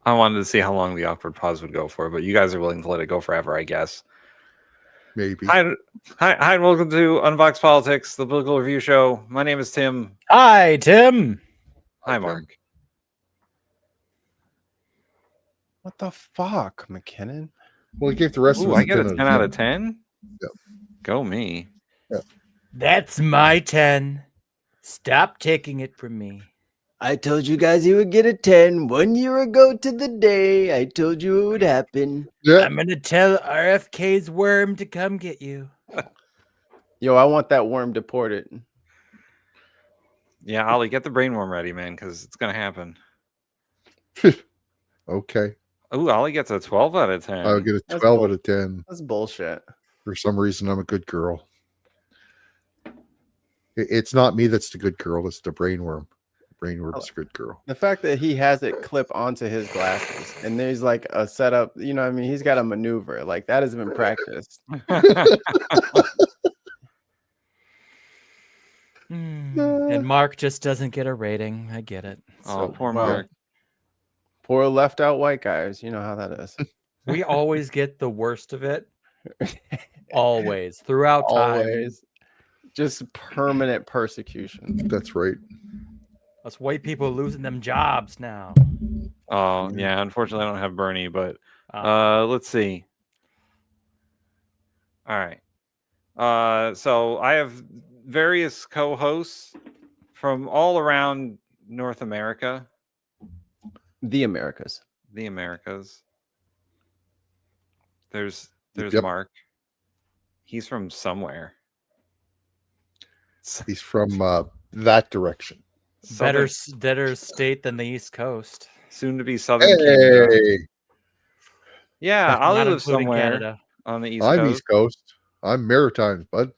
I wanted to see how long the awkward pause would go for, but you guys are willing to let it go forever, I guess. Maybe. Hi, and welcome to Unboxed Politics, the political review show. My name is Tim. Hi, Tim. Hi, Tim. Mark. What the fuck, McKinnon? Well, he gave the rest of Ooh, us I get a 10 out of 10. 10? Yep. Go me. Yeah. That's my 10. Stop taking it from me. I told you guys you would get a 10 1 year ago to the day. I told you it would happen. Yeah. I'm going to tell RFK's worm to come get you. Yo, I want that worm deported. Yeah, Ollie, get the brainworm ready, man, because it's going to happen. Okay. Ooh, Ollie gets a 12 out of 10. I'll get a That's 12 bull- out of 10. That's bullshit. For some reason, I'm a good girl. It's not me that's the good girl. It's the brainworm. The brainworm's a good girl. The fact that he has it clip onto his glasses and there's like a setup, you know what I mean? He's got a maneuver. Like that has been practiced. And Mark just doesn't get a rating. I get it. Oh, poor well, Mark. Poor left out white guys. You know how that is. We always get the worst of it. Always. Throughout time. Always. Just permanent persecution. That's right. Us white people losing them jobs now. Oh, yeah, unfortunately, I don't have Bernie, but let's see. All right. So I have various co-hosts from all around North America. The Americas. The Americas. There's Yep. Mark. He's from somewhere. He's from that direction. Better Southern, state than the East Coast. soon to be Southern Canada. Hey, Yeah, Not Ollie lives including somewhere Canada. on the East I'm Coast. East Coast. I'm Maritimes, bud.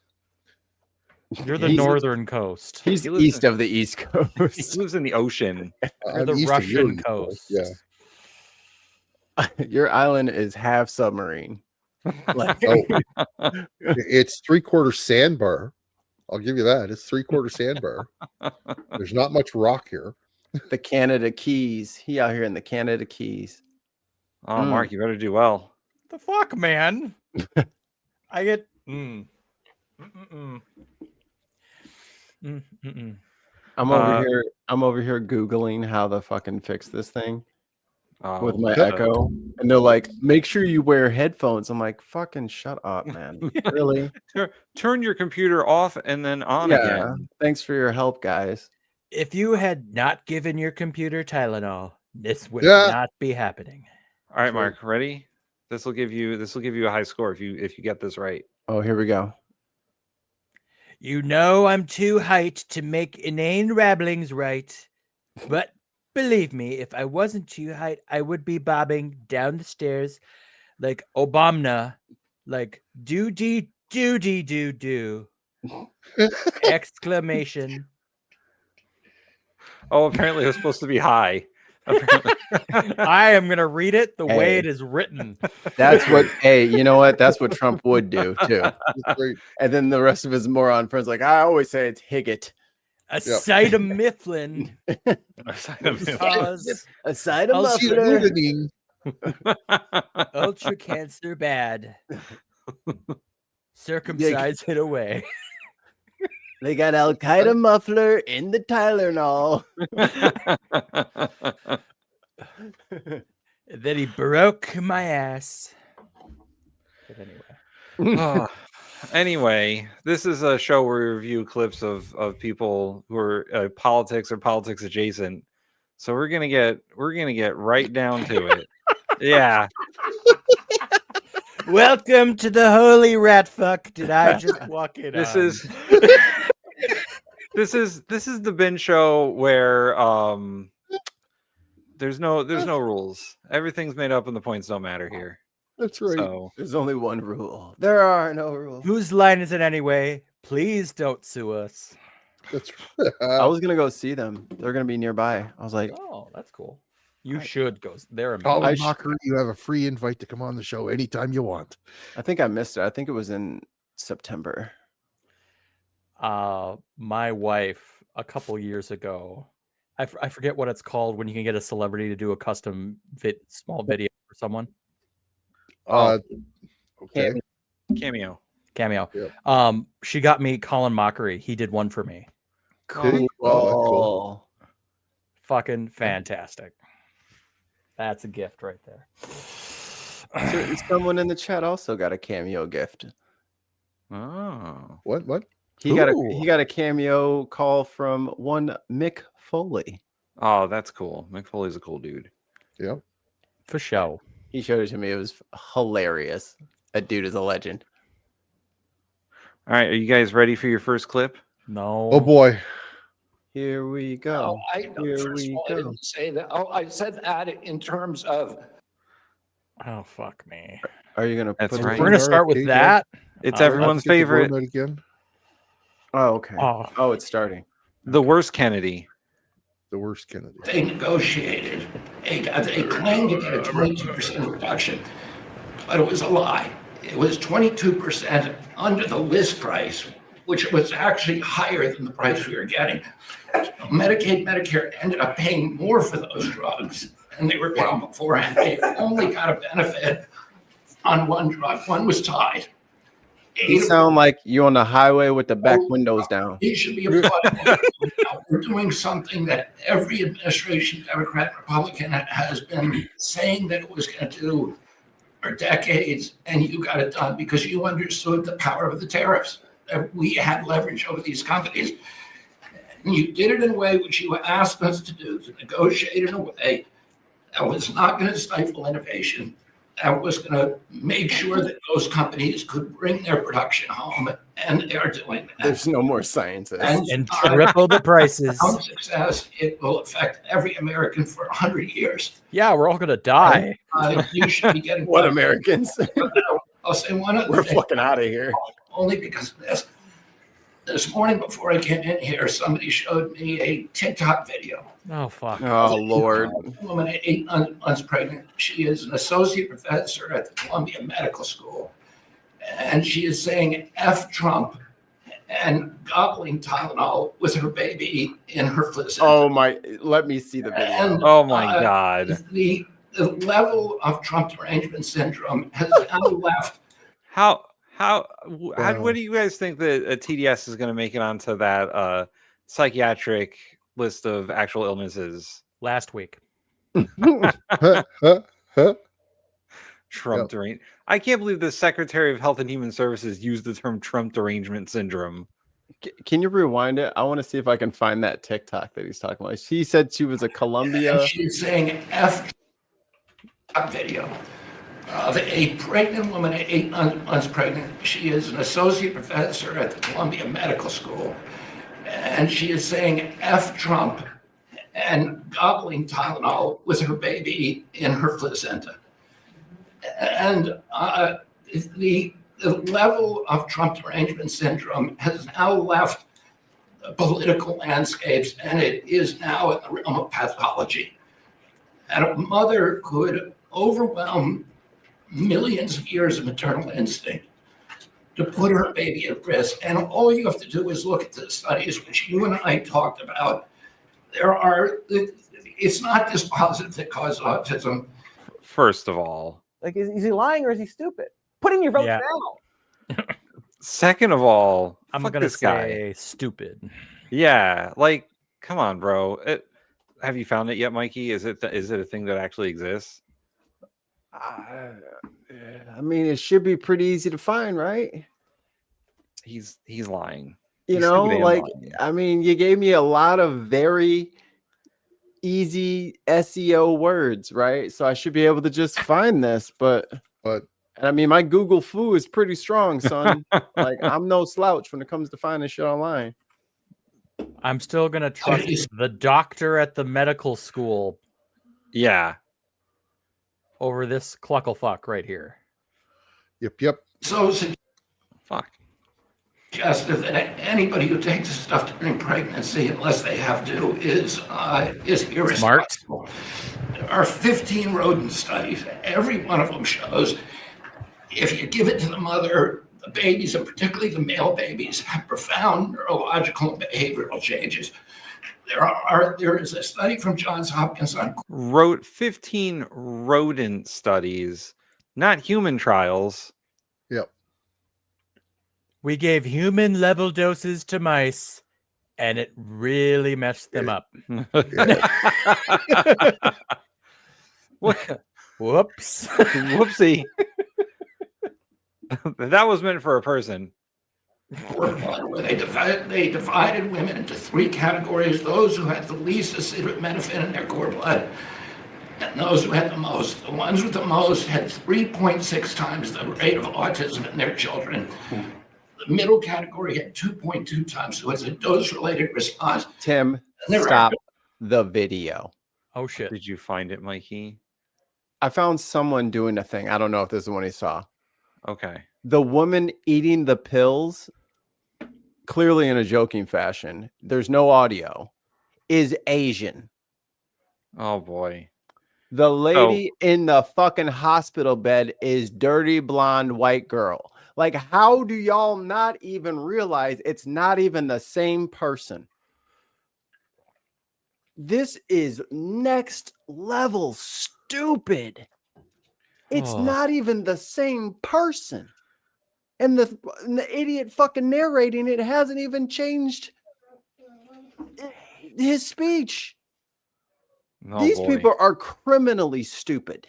You're the He's- northern coast. He's He lives east in- of the East He Coast. lives in the ocean. You're I'm the east of your Russian East coast. Yeah. Your island is half submarine. Like, Oh, it's 3/4 sandbar. I'll give you that. It's 3/4 sandbar. There's not much rock here. the Canada Keys. He out here in the Canada Keys. Oh, Mark, you better do well. The fuck, man? I get. I'm over here. I'm over here Googling how to fucking fix this thing with my yeah. Echo, and they're like, "Make sure you wear headphones." I'm like, "Fucking shut up, man! Really? Turn your computer off and then on Yeah. again. Thanks for your help, guys." If you had not given your computer Tylenol, this would Yeah. not be happening. All right, Mark, ready? This will give you a high score if you get this right. Oh, here we go. You know I'm too height to make inane rabblings right, but believe me, if I wasn't too height, I would be bobbing down the stairs like Obama, like do-dee, do-dee, do-do. Exclamation. Oh, apparently it was supposed to be high. Apparently. I am going to read it the way Hey. it is written. That's what. Hey, you know what? That's what Trump would do too. That's great. And then the rest of his moron friends like, I always say it's Higgett. Acetaminophen. Cause Acetaminophen. ultra cancer bad. Circumcise it away. They got Al Qaeda muffler in the Tylenol. And then he broke my ass. But anyway. Anyway, this is a show where we review clips of people who are politics or politics adjacent. So we're gonna get right down to it. Yeah. Welcome to the holy rat fuck. Did I just walk in? This on? is this is the bin show where there's no rules. Everything's made up and the points don't matter here. That's right. So There's only one rule. There are no rules. Whose line is it anyway? Please don't sue us. That's I was gonna go see them. They're gonna be nearby. I was like, Oh, that's cool. You should go. They're amazing. Colin sh- Mocker, you have a free invite to come on the show anytime you want. I think I missed it. I think it was in September. My wife a couple years ago I forget what it's called when you can get a celebrity to do a custom small video for someone. Okay. Cameo. Yeah. She got me Colin Mockery. He did one for me. Did he? Oh, that's cool. Cool. Fucking fantastic. That's a gift right there. So someone in the chat also got a cameo gift. Oh. What? He got a cameo call from one Mick Foley. Oh, that's cool. Mick Foley's a cool dude. Yeah. For show. He showed it to me. It was hilarious. That dude is a legend. All right, are you guys ready for your first clip? No. Oh boy. Here we go. I didn't say that. Oh, I said that in terms of. Oh, fuck me. Are you gonna? That's put right. We're going to start with that. It's everyone's Let's get the favorite. Gormit again. Oh, okay. Oh. Oh, it's starting. The worst Kennedy. The worst Kennedy. They negotiated. They claimed to get a 22% reduction, but it was a lie. It was 22% under the list price, which was actually higher than the price we were getting. Medicaid, Medicare ended up paying more for those drugs than they were getting beforehand. They only got a benefit on one drug. One was tied. You sound like you on the highway with the back windows down. He should be applauded. We're doing something that every administration, Democrat, Republican, has been saying that it was going to do for decades, and you got it done because you understood the power of the tariffs. That we had leverage over these companies. And you did it in a way which you asked us to do, to negotiate in a way that was not going to stifle innovation. That was going to make sure that those companies could bring their production home, and they are doing that. There's no more scientists. And triple the prices. Our success, it will affect every American for 100 years. Yeah, we're all going to die. You should be getting What Americans? I'll say one other We're thing, fucking out of here. only because of this. This morning before I came in here, somebody showed me a TikTok video. Oh, fuck. Oh Lord. A woman at 8 months pregnant. She is an associate professor at the Columbia Medical School. And she is saying F Trump and gobbling Tylenol with her baby in her placenta. Oh my! Let me see the video. And, Oh my God. The level of Trump derangement syndrome has now left. What do you guys think that a TDS is going to make it onto that psychiatric list of actual illnesses? Last week. Trump derangement. I can't believe the Secretary of Health and Human Services used the term Trump derangement syndrome. Can you rewind it? I want to see if I can find that TikTok that he's talking about. She said she was a Columbia. And she's saying F video of a pregnant woman at 8 months pregnant. She is an associate professor at the Columbia Medical School. And she is saying F Trump and gobbling Tylenol with her baby in her placenta. And the level of Trump derangement syndrome has now left the political landscapes, and it is now in the realm of pathology. And a mother could overwhelm millions of years of maternal instinct to put her baby at risk. And all you have to do is look at the studies which you and I talked about. It's not this positive that causes autism. First of all. Like, is he lying or is he stupid? Put in your votes Yeah. now. Second of all, I'm fuck going to this guy. say stupid. Yeah, like, come on, bro. Have you found it yet, Mikey? Is it a thing that actually exists? I mean, it should be pretty easy to find, right? He's lying. You He's know, stupid and like, lying. I mean, you gave me a lot of very easy SEO words, right? So I should be able to just find this, but I mean, my Google foo is pretty strong, son. Like, I'm no slouch when it comes to finding shit online. I'm still going to trust the doctor at the medical school Yeah. over this clucklefuck right here. Yep. So Fuck. suggestive that anybody who takes this stuff during pregnancy, unless they have to, is irresponsible. There are 15 rodent studies. Every one of them shows if you give it to the mother, the babies, and particularly the male babies, have profound neurological and behavioral changes. There is a study from Johns Hopkins on Wrote 15 rodent studies, not human trials. Yep. We gave human level doses to mice, and it really messed them up. What? Whoops. Whoopsie. That was meant for a person. where they divided women into 3 categories: those who had the least acetaminophen in their core blood, and those who had the most. The ones with the most had 3.6 times the rate of autism in their children. The middle category had 2.2 times, so it's a dose-related response. Tim, stop the video. Oh, shit. Did you find it, Mikey? I found someone doing a thing. I don't know if this is the one he saw. Okay. The woman eating the pills, clearly in a joking fashion, there's no audio, is Asian. Oh, boy. The lady in the fucking hospital bed is dirty blonde white girl. Like, how do y'all not even realize it's not even the same person? This is next level stupid. It's not even the same person. And the idiot fucking narrating it hasn't even changed his speech. Oh, These boy. people are criminally stupid.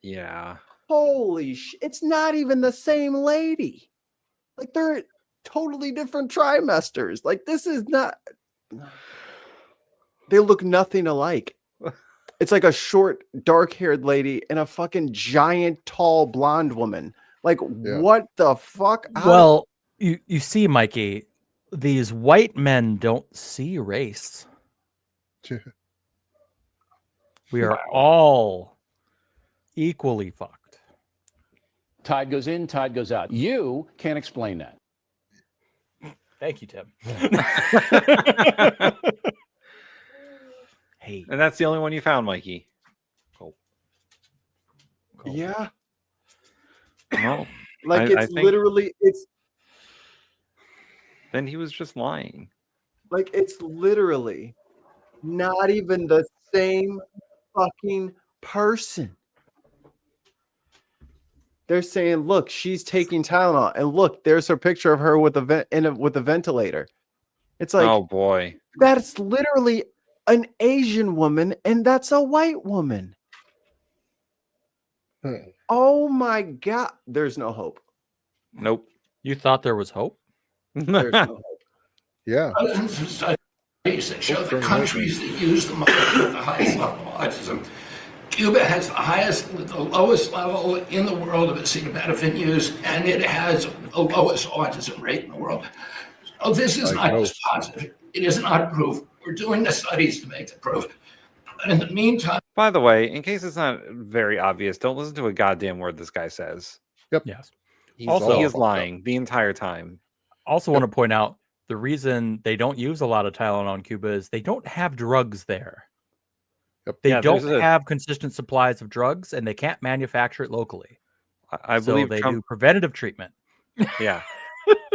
Yeah. Holy shit. It's not even the same lady. Like, they're totally different trimesters. Like, this is not. They look nothing alike. It's like a short, dark-haired lady and a fucking giant, tall, blonde woman. Like, what the fuck? Well, you see, Mikey, these white men don't see race. We are all equally fucked. Tide goes in, tide goes out. You can't explain that. Thank you, Tim. Hey. And that's the only one you found, Mikey. Cool. Yeah. No. Like, I it's think literally, it's then he was just lying. like, it's literally not even the same fucking person. They're saying, look, she's taking Tylenol, and look, there's her picture of her with a ventilator. It's like, oh boy, that's literally an Asian woman, and that's a white woman. Oh my God, there's no hope. Nope. You thought there was hope? There's no hope. Yeah. Dozens of studies that show the countries that use the most have the highest level of autism. Cuba has the lowest level in the world of acetaminophen use, and it has the lowest autism rate in the world. So this is not just positive. It is not proof. We're doing the studies to make the proof. But in the meantime, by the way, in case it's not very obvious, don't listen to a goddamn word this guy says. Yep. Yes. He Also, is lying the entire time. Also want to point out the reason they don't use a lot of Tylenol in Cuba is they don't have drugs there. They don't have consistent supplies of drugs, and they can't manufacture it locally. I believe they Trump do preventative treatment. Yeah.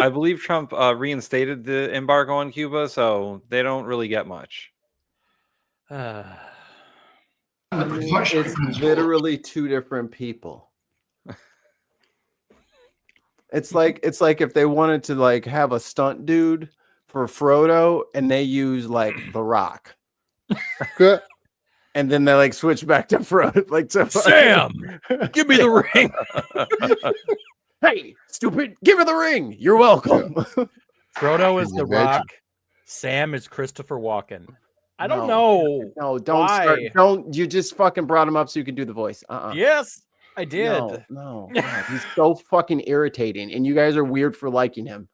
I believe Trump reinstated the embargo on Cuba, so they don't really get much. It's literally two different people. It's like if they wanted to like have a stunt dude for Frodo and they use like The Rock. And then they like switch back to Frodo, like to Sam, give me the ring. Hey, stupid, give her the ring. You're welcome. Frodo is The Rock. Sam is Christopher Walken. I don't know. No, don't start. Don't. You just fucking brought him up so you could do the voice. Yes, I did. No. God, he's so fucking irritating, and you guys are weird for liking him.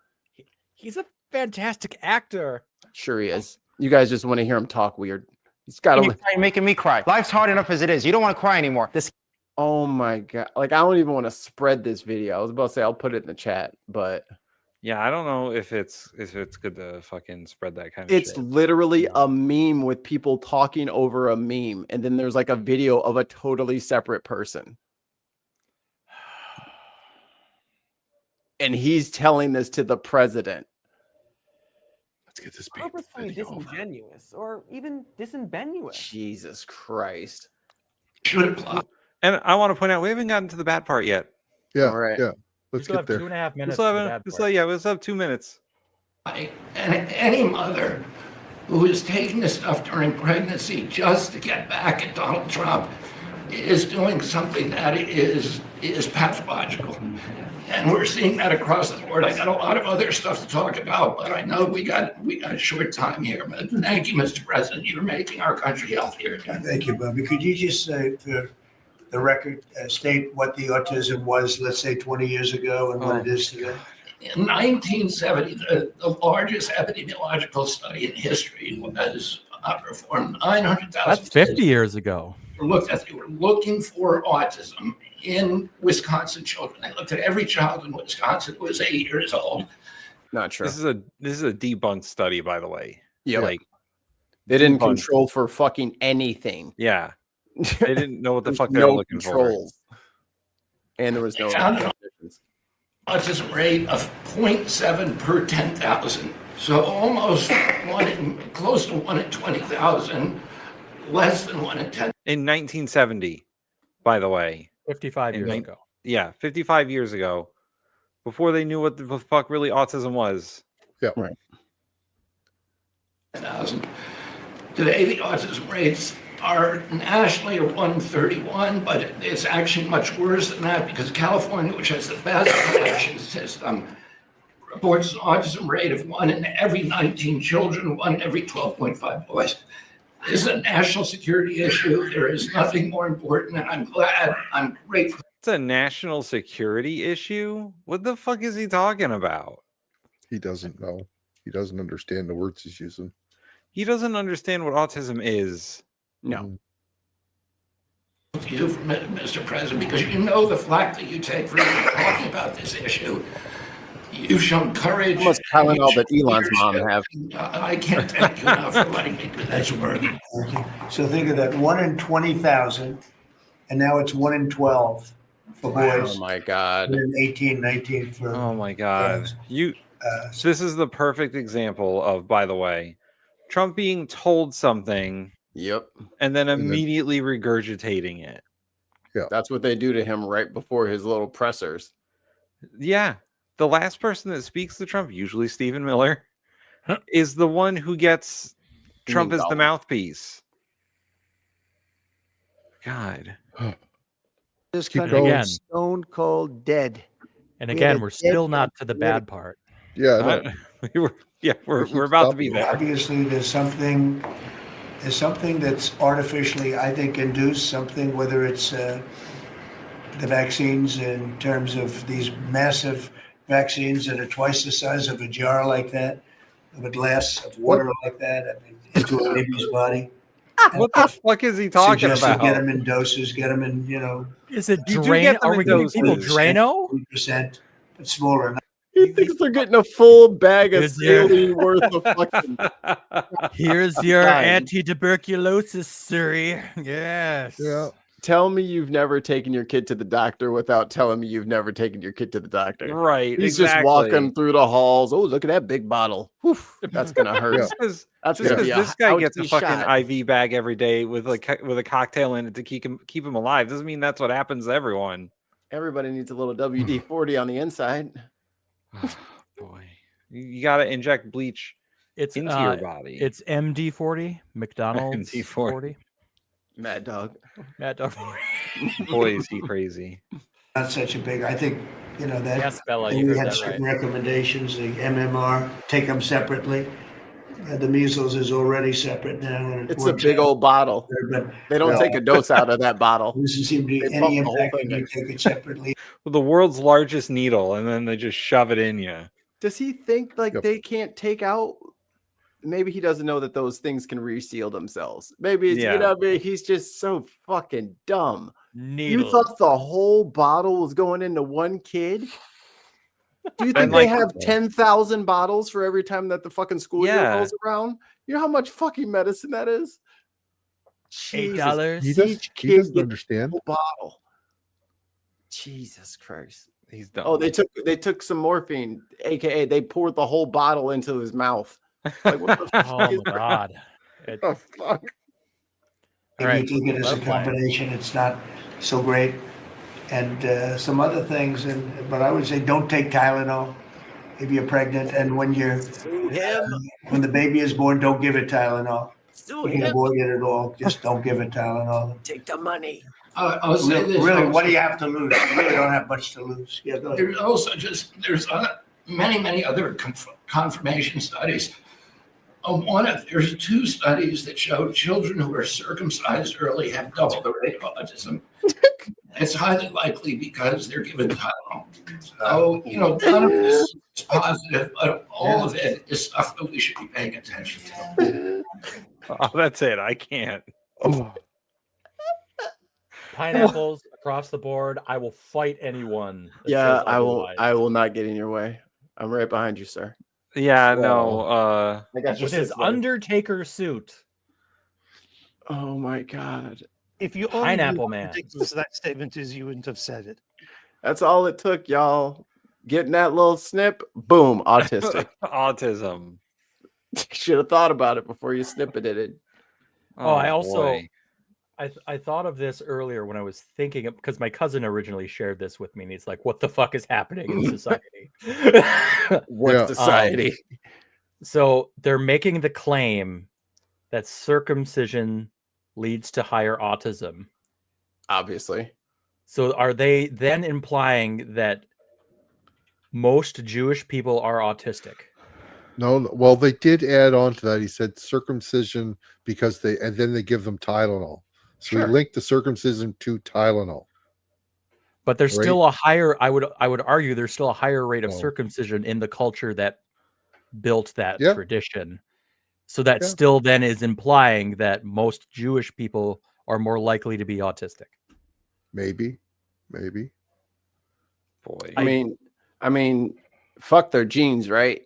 He's a fantastic actor. Sure he is. You guys just want to hear him talk weird. He's got You're making me cry. Life's hard enough as it is. You don't want to cry anymore. Oh my God. Like, I don't even want to spread this video. I was about to say I'll put it in the chat, but yeah, I don't know if it's good to fucking spread that kind of shit. It's literally a meme with people talking over a meme, and then there's like a video of a totally separate person. And he's telling this to the president. Let's get this beat purposefully video over. disingenuous or even disingenuous. Jesus Christ. Should apply. And I want to point out, we haven't gotten to the bad part yet. Yeah, All right. yeah. We Let's still get have there. 2.5 We minutes. still for the have, bad we part. still, yeah, we still have 2 minutes. And any mother who is taking this stuff during pregnancy just to get back at Donald Trump is doing something that is pathological. And we're seeing that across the board. I got a lot of other stuff to talk about, but I know we got a short time here. But thank you, Mr. President. You're making our country healthier again. Thank you, Bobby. Could you just say, for the record, state what the autism was, let's say 20 years ago and what it is today? In 1970, the largest epidemiological study in history was performed. 900,000. That's 50 years ago. They were looking for autism in Wisconsin children. They looked at every child in Wisconsin who was 8 years old. Not true. This is a debunked study, by the way. Yeah. Like, They didn't debunked. control for fucking anything. Yeah. They didn't know what the There's fuck they were no looking controls. And there was no They found an conditions. autism rate of 0.7 per 10,000. So almost close to 1 in 20,000, less than 1 in 10. In 1970, by the way. 55 years ago. Yeah, 55 years ago. Before they knew what the fuck really autism was. Yeah. Right. 10,000. Today, the autism rates are nationally are 131, but it's actually much worse than that because California, which has the best collection system, reports an autism rate of 1 in every 19 children, 1 in every 12.5 boys. This is a national security issue. There is nothing more important, and I'm grateful. It's a national security issue? What the fuck is he talking about? He doesn't know. He doesn't understand the words he's using. He doesn't understand what autism is. No. You, Mr. President, because you know the flack that you take for talking about this issue. You've shown courage. How much Tylenol that Elon's mom have? I can't thank you enough for letting me do this work. So think of that, 1 in 20,000, and now it's 1 in 12 for boys. Oh my God. 1 in 18, 19 for. Oh my god. girls. This is the perfect example of, by the way, Trump being told something Yep. and then immediately regurgitating it. Yeah. That's what they do to him right before his little pressers. Yeah. The last person that speaks to Trump, usually Stephen Miller, is the one who gets Trump as the mouthpiece. God. This Keep country going. is stone cold dead. And We again, had a we're dead still not to the country. We had a- bad part. Yeah, I know. We're about to be there. Obviously, there's something that's artificially, I think, induced, something, whether it's the vaccines in terms of these massive vaccines that are twice the size of a jar like that, of a glass of water like that, I mean, into a baby's body. What the fuck is he talking Suggested about? get them in doses, get them in, Is it You do Drano? get them Are we in giving people doses. Drano? 3%, but smaller. He thinks they're getting a full bag of Is there- saline worth of fucking. Here's your God. anti-tuberculosis, Siri. Yes. Yeah. Tell me you've never taken your kid to the doctor without telling me you've never taken your kid to the doctor. Right. He's exactly. just walking through the halls. Oh, look at that big bottle. Whew, that's gonna hurt. Yeah. Just because That's gonna be a this guy gets a ouchie fucking shot. IV bag every day with a cocktail in it to keep him alive doesn't mean that's what happens to everyone. Everybody needs a little WD-40 on the inside. Boy, you got to inject bleach It's into your body. It's MD40, McDonald's MD40. 40. Mad Dog. Mad Dog. Boy, is he crazy. Not such a big, I think, that. Yes, Bella, we you heard had that certain right. recommendations, the MMR, take them separately. The measles is already separate now. And it It's a works big out old bottle. better, but They don't No. take a dose out of that bottle. there doesn't seem to be They any pump the whole impact thing when you in. take it separately. Well, the world's largest needle, and then they just shove it in you. Does he think like Yep. they can't take out? Maybe he doesn't know that those things can reseal themselves. Maybe it's, Yeah. he's just so fucking dumb. Needle. You thought the whole bottle was going into one kid? Do you think And, they like- have 10,000 bottles for every time that the fucking school year Yeah. rolls around? You know how much fucking medicine that is? Jesus, $8. He Each kid doesn't gets understand. a bottle. Jesus Christ. He's dumb. Oh, they took some morphine, aka they poured the whole bottle into his mouth. Like, what the fuck Oh is my god. What the fuck? If All you right, take it as a love life. combination, it's not so great. And some other things, but I would say don't take Tylenol if you're pregnant, and when the baby is born, don't give it Tylenol. You can avoid it at all. Just don't give it Tylenol. Take the money. I'll say this. Really, also. what do you have to lose? You really don't have much to lose. Yeah, go ahead. There's also there's many other confirmation studies. There's 2 studies that show children who are circumcised early have double the rate of autism. It's highly likely because they're given Tylenol. So, none of this is positive, but all of it is stuff that we should be paying attention to. Oh, that's it. I can't. Pineapples across the board. I will fight anyone. that Yeah, says I will. otherwise. I will not get in your way. I'm right behind you, sir. Yeah, Whoa. no. I got your With his six there. Undertaker suit. Oh my god. If you only Pineapple knew how Man. ridiculous that statement is, you wouldn't have said it. That's all it took, y'all. Getting that little snip, boom, autistic. Autism. Should have thought about it before you snippeted it. Oh, I also boy. I thought of this earlier when I was thinking of, because my cousin originally shared this with me, and he's like, "What the fuck is happening in society?" What Yeah. society? So they're making the claim that circumcision leads to higher autism. Obviously. So are they then implying that most Jewish people are autistic? No, well, they did add on to that. He said circumcision because and then they give them Tylenol. So Sure. he linked the circumcision to Tylenol. But there's Right. still a higher, I would argue there's still a higher rate of Oh. circumcision in the culture that built that Yeah. tradition. So that Yeah. still then is implying that most Jewish people are more likely to be autistic. Maybe. Boy. I mean, fuck their genes, right?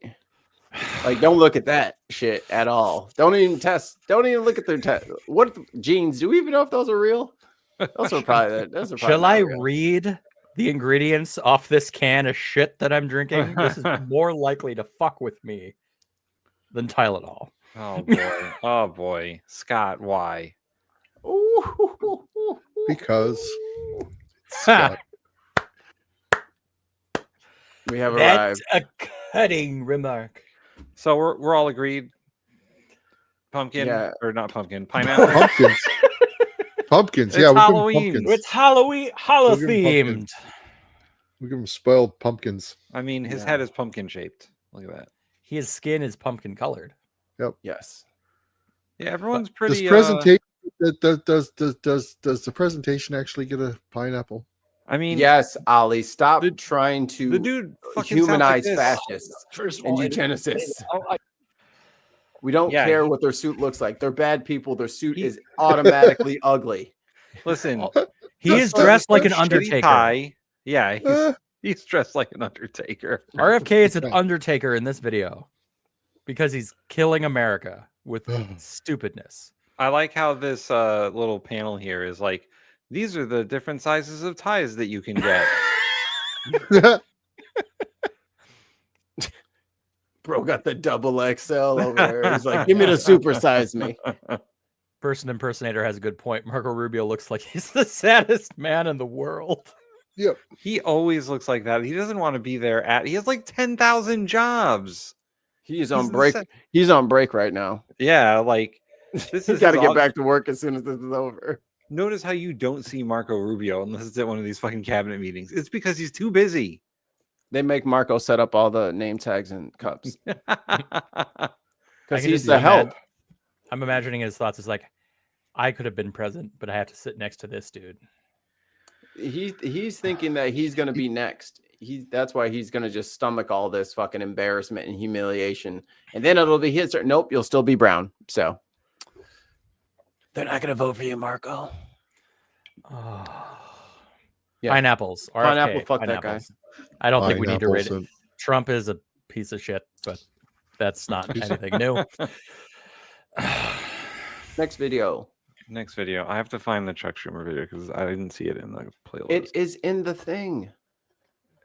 Like, don't look at that shit at all. Don't even test. Don't even look at their test. What genes? Do we even know if those are real? Those are probably. Shall not I real. read the ingredients off this can of shit that I'm drinking? This is more likely to fuck with me than Tylenol. Oh boy. Oh boy. Scott, why? Because Scott. We have That's arrived. a cutting remark. So we're all agreed. Pumpkin Yeah. or not pumpkin? Pineapple. Pumpkins. Pumpkins. It's Yeah, we give 'em Halloween. pumpkins. It's Halloween, Halloween We'll give 'em themed. pumpkins. We give them spoiled pumpkins. I mean, his head is pumpkin shaped. Look at that. His skin is pumpkin colored. Yes. Yeah, everyone's Does pretty. presentation does the presentation actually get a pineapple? I mean, Yes, Ollie. Stop trying to the dude fucking sounds like humanize this. fascists First of and all, eugenicists. We don't Yeah, care what their suit looks like. They're bad people. Their suit is automatically ugly. listen, He is dressed like an shitty Undertaker. tie. Yeah, he's dressed like an Undertaker. RFK is an Undertaker in this video because he's killing America with stupidness. I like how this little panel here is like, these are the different sizes of ties that you can get. Bro got the double XL over there. He's like, give me the supersize me. Person impersonator has a good point. Marco Rubio looks like he's the saddest man in the world. Yep. He always looks like that. He doesn't want to be there he has like 10,000 jobs. He's on He's break. insane. He's on break right now. Yeah, like this He's is got to his get au- back to work as soon as this is over. Notice how you don't see Marco Rubio unless it's at one of these fucking cabinet meetings. It's because he's too busy. They make Marco set up all the name tags and cups I because can he's just the help. I'm imagining his thoughts is like, I could have been present, but I have to sit next to this dude. He's thinking that he's going to be next. That's why he's going to just stomach all this fucking embarrassment and humiliation, and then it'll be his turn. Nope, you'll still be brown. So they're not going to vote for you, Marco. Yeah. Pineapples. RFK, Pineapple, fuck that guy. pineapples. I don't think we need to rate it. Pineapples Trump is a piece of shit, but that's not anything new. Next video. Next video. I have to find the Chuck Schumer video because I didn't see it in the playlist. It is in the thing.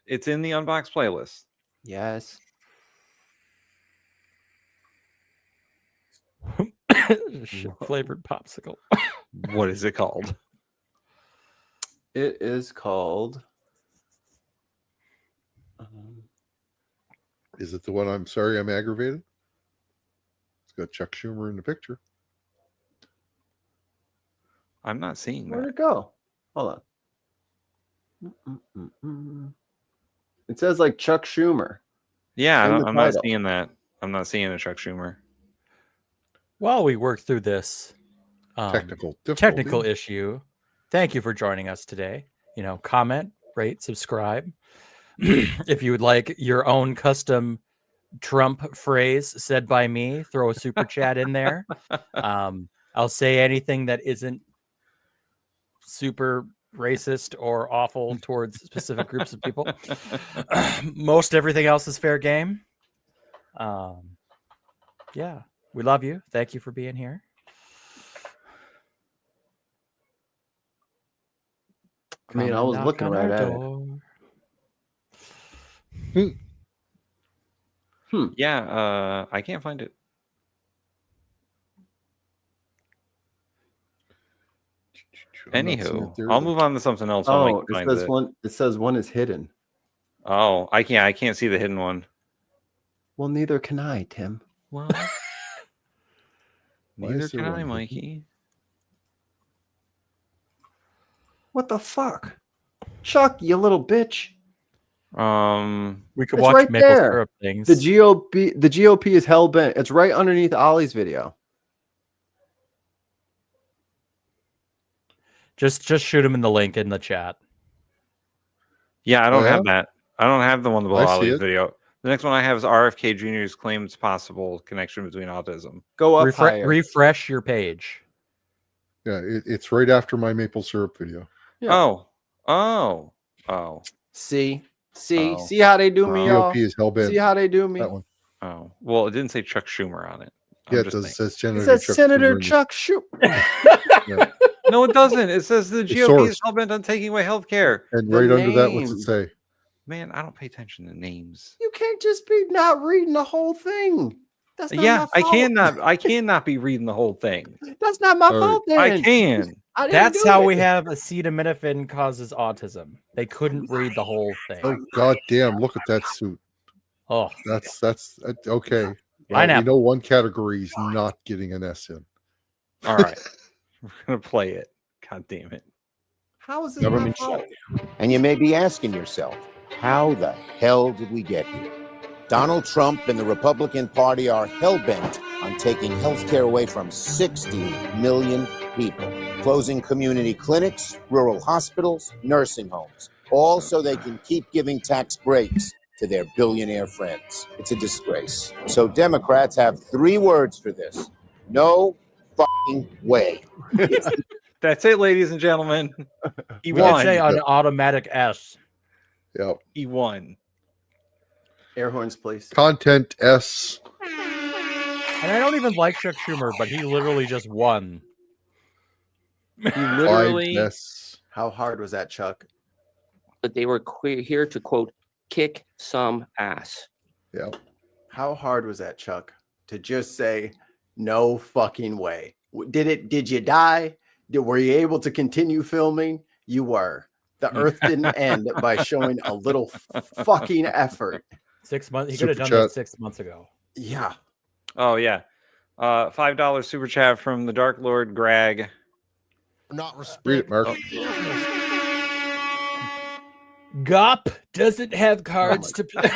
It's in the Unboxed playlist. Yes. Flavored popsicle. What is it called? It is called. Is it the one? I'm sorry, I'm aggravated. It's got Chuck Schumer in the picture. I'm not seeing Where'd that. it go? Hold on. It says like Chuck Schumer. Yeah, in the I'm not title. seeing that. I'm not seeing a Chuck Schumer. While we work through this Technical technical issue, thank you for joining us today. Comment, rate, subscribe. If you would like your own custom Trump phrase said by me, throw a super chat in there. I'll say anything that isn't super racist or awful towards specific groups of people. Most everything else is fair game. Yeah, we love you. Thank you for being here. I mean, I was looking right at it. Yeah, I can't find it. Anywho, I'll move on to something else. Oh, it says one. It says one is hidden. Oh, I can't see the hidden one. Well, neither can I, Tim. Well, neither can I, Mikey. What the fuck, Chuck? You little bitch. We could It's watch right maple there. syrup things. The GOP is hell bent. It's right underneath Ollie's video. Just shoot him in the link in the chat. Yeah, I don't have that. I don't have the one below I see Ollie's it. video. The next one I have is RFK Jr.'s claims possible connection between autism. Go up higher. Refresh your page. Yeah, it's right after my maple syrup video. Yeah. Oh. See how they do me, y'all. GOP is hell bent. See how they do me. That one. Oh, well, it didn't say Chuck Schumer on it. Yeah, it does. It says It says Senator Chuck Schumer. Yeah. No, it doesn't. It says the It's GOP is sourced. hell bent on taking away health care. And right under that, what's it say? Man, I don't pay attention to names. You can't just be not reading the whole thing. That's not Yeah, my fault. I cannot be reading the whole thing. That's not my fault. Then I can. I didn't That's do how it. we have acetaminophen causes autism. They couldn't read the whole thing. Oh goddamn! Look at that suit. Oh, That's okay. Pineapple. We know one category is not getting an S in. All right, we're gonna play it. God damn it! How is this my fault? And you may be asking yourself, how the hell did we get here? Donald Trump and the Republican Party are hell-bent on taking health care away from 60 million people, closing community clinics, rural hospitals, nursing homes, all so they can keep giving tax breaks to their billionaire friends. It's a disgrace. So Democrats have 3 words for this. No fucking way. That's it, ladies and gentlemen. He we won. could say an automatic S. Yep. He won. Air horns, please. Content S. And I don't even like Chuck Schumer, but he literally just won. He literally. S. How hard was that, Chuck? But they were here to quote kick some ass. Yeah. How hard was that, Chuck? To just say no fucking way. Did you die? Were you able to continue filming? You were. The earth didn't end by showing a little fucking effort. 6 months. He could have Super done that chat. 6 months ago. Yeah. Oh yeah. $5 super chat from the Dark Lord Greg. Read it, Mark. Gop doesn't have cards to play.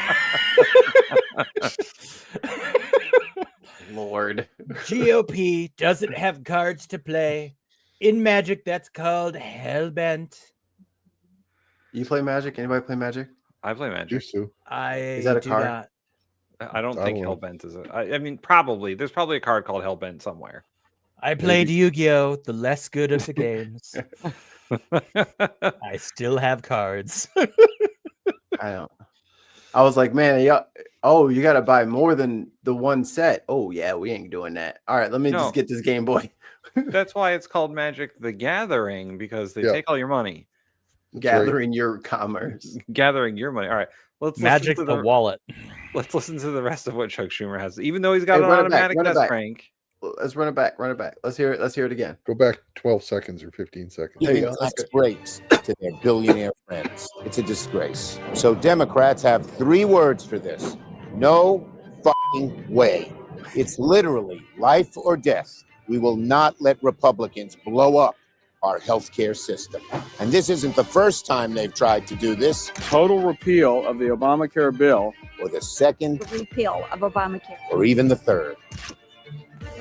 Lord. GOP doesn't have cards to play. In Magic, that's called Hellbent. You play Magic? Anybody play Magic? I play Magic. Used to. Is that a do card? not. I don't I think don't know. Hellbent is I mean, probably. There's probably a card called Hellbent somewhere. I played Yu-Gi-Oh! The less good of the games. I still have cards. I don't. I was like, man, yeah. Oh, you got to buy more than the one set. Oh, yeah, we ain't doing that. All right, let me No. just get this Game Boy. That's why it's called Magic the Gathering, because they Yeah. take all your money. Gathering your commerce. Gathering your money. All right. Let's Magic listen to the wallet. Let's listen to the rest of what Chuck Schumer has. Even though he's got Hey, an run it back, automatic run it death back. crank. let's run it back. Run it back. Let's hear it. Let's hear it again. Go back 12 seconds or 15 seconds. There you Giving go. That's tax good. breaks to their billionaire friends. It's a disgrace. So Democrats have 3 words for this. No fucking way. It's literally life or death. We will not let Republicans blow up our healthcare system. And this isn't the first time they've tried to do this. Total repeal of the Obamacare bill. Or the second. Repeal of Obamacare. Or even the third.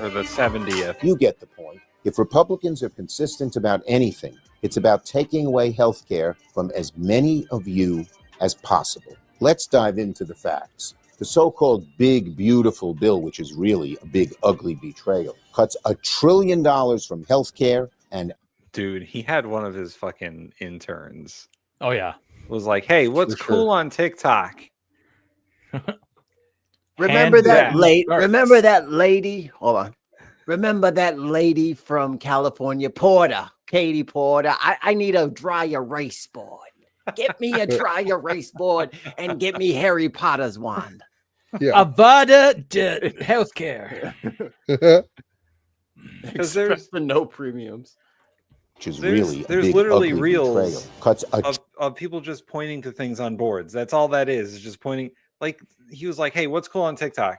Or the 70th. You get the point. If Republicans are consistent about anything, it's about taking away health care from as many of you as possible. Let's dive into the facts. The so-called big, beautiful bill, which is really a big, ugly betrayal, cuts $1 trillion from health care and... Dude, he had one of his fucking interns. Oh, yeah. Was like, hey, what's cool on TikTok? Remember that lady? Remember that lady? Hold on. Remember that lady from California, Porter, Katie Porter? I need a dry erase board. Get me a dry erase board and get me Harry Potter's wand. Yeah. Avada healthcare. Because there's for no premiums. Which is really a there's big, literally ugly reels betrayal. Cuts of people just pointing to things on boards. That's all that is just pointing. Like he was like, hey, what's cool on TikTok?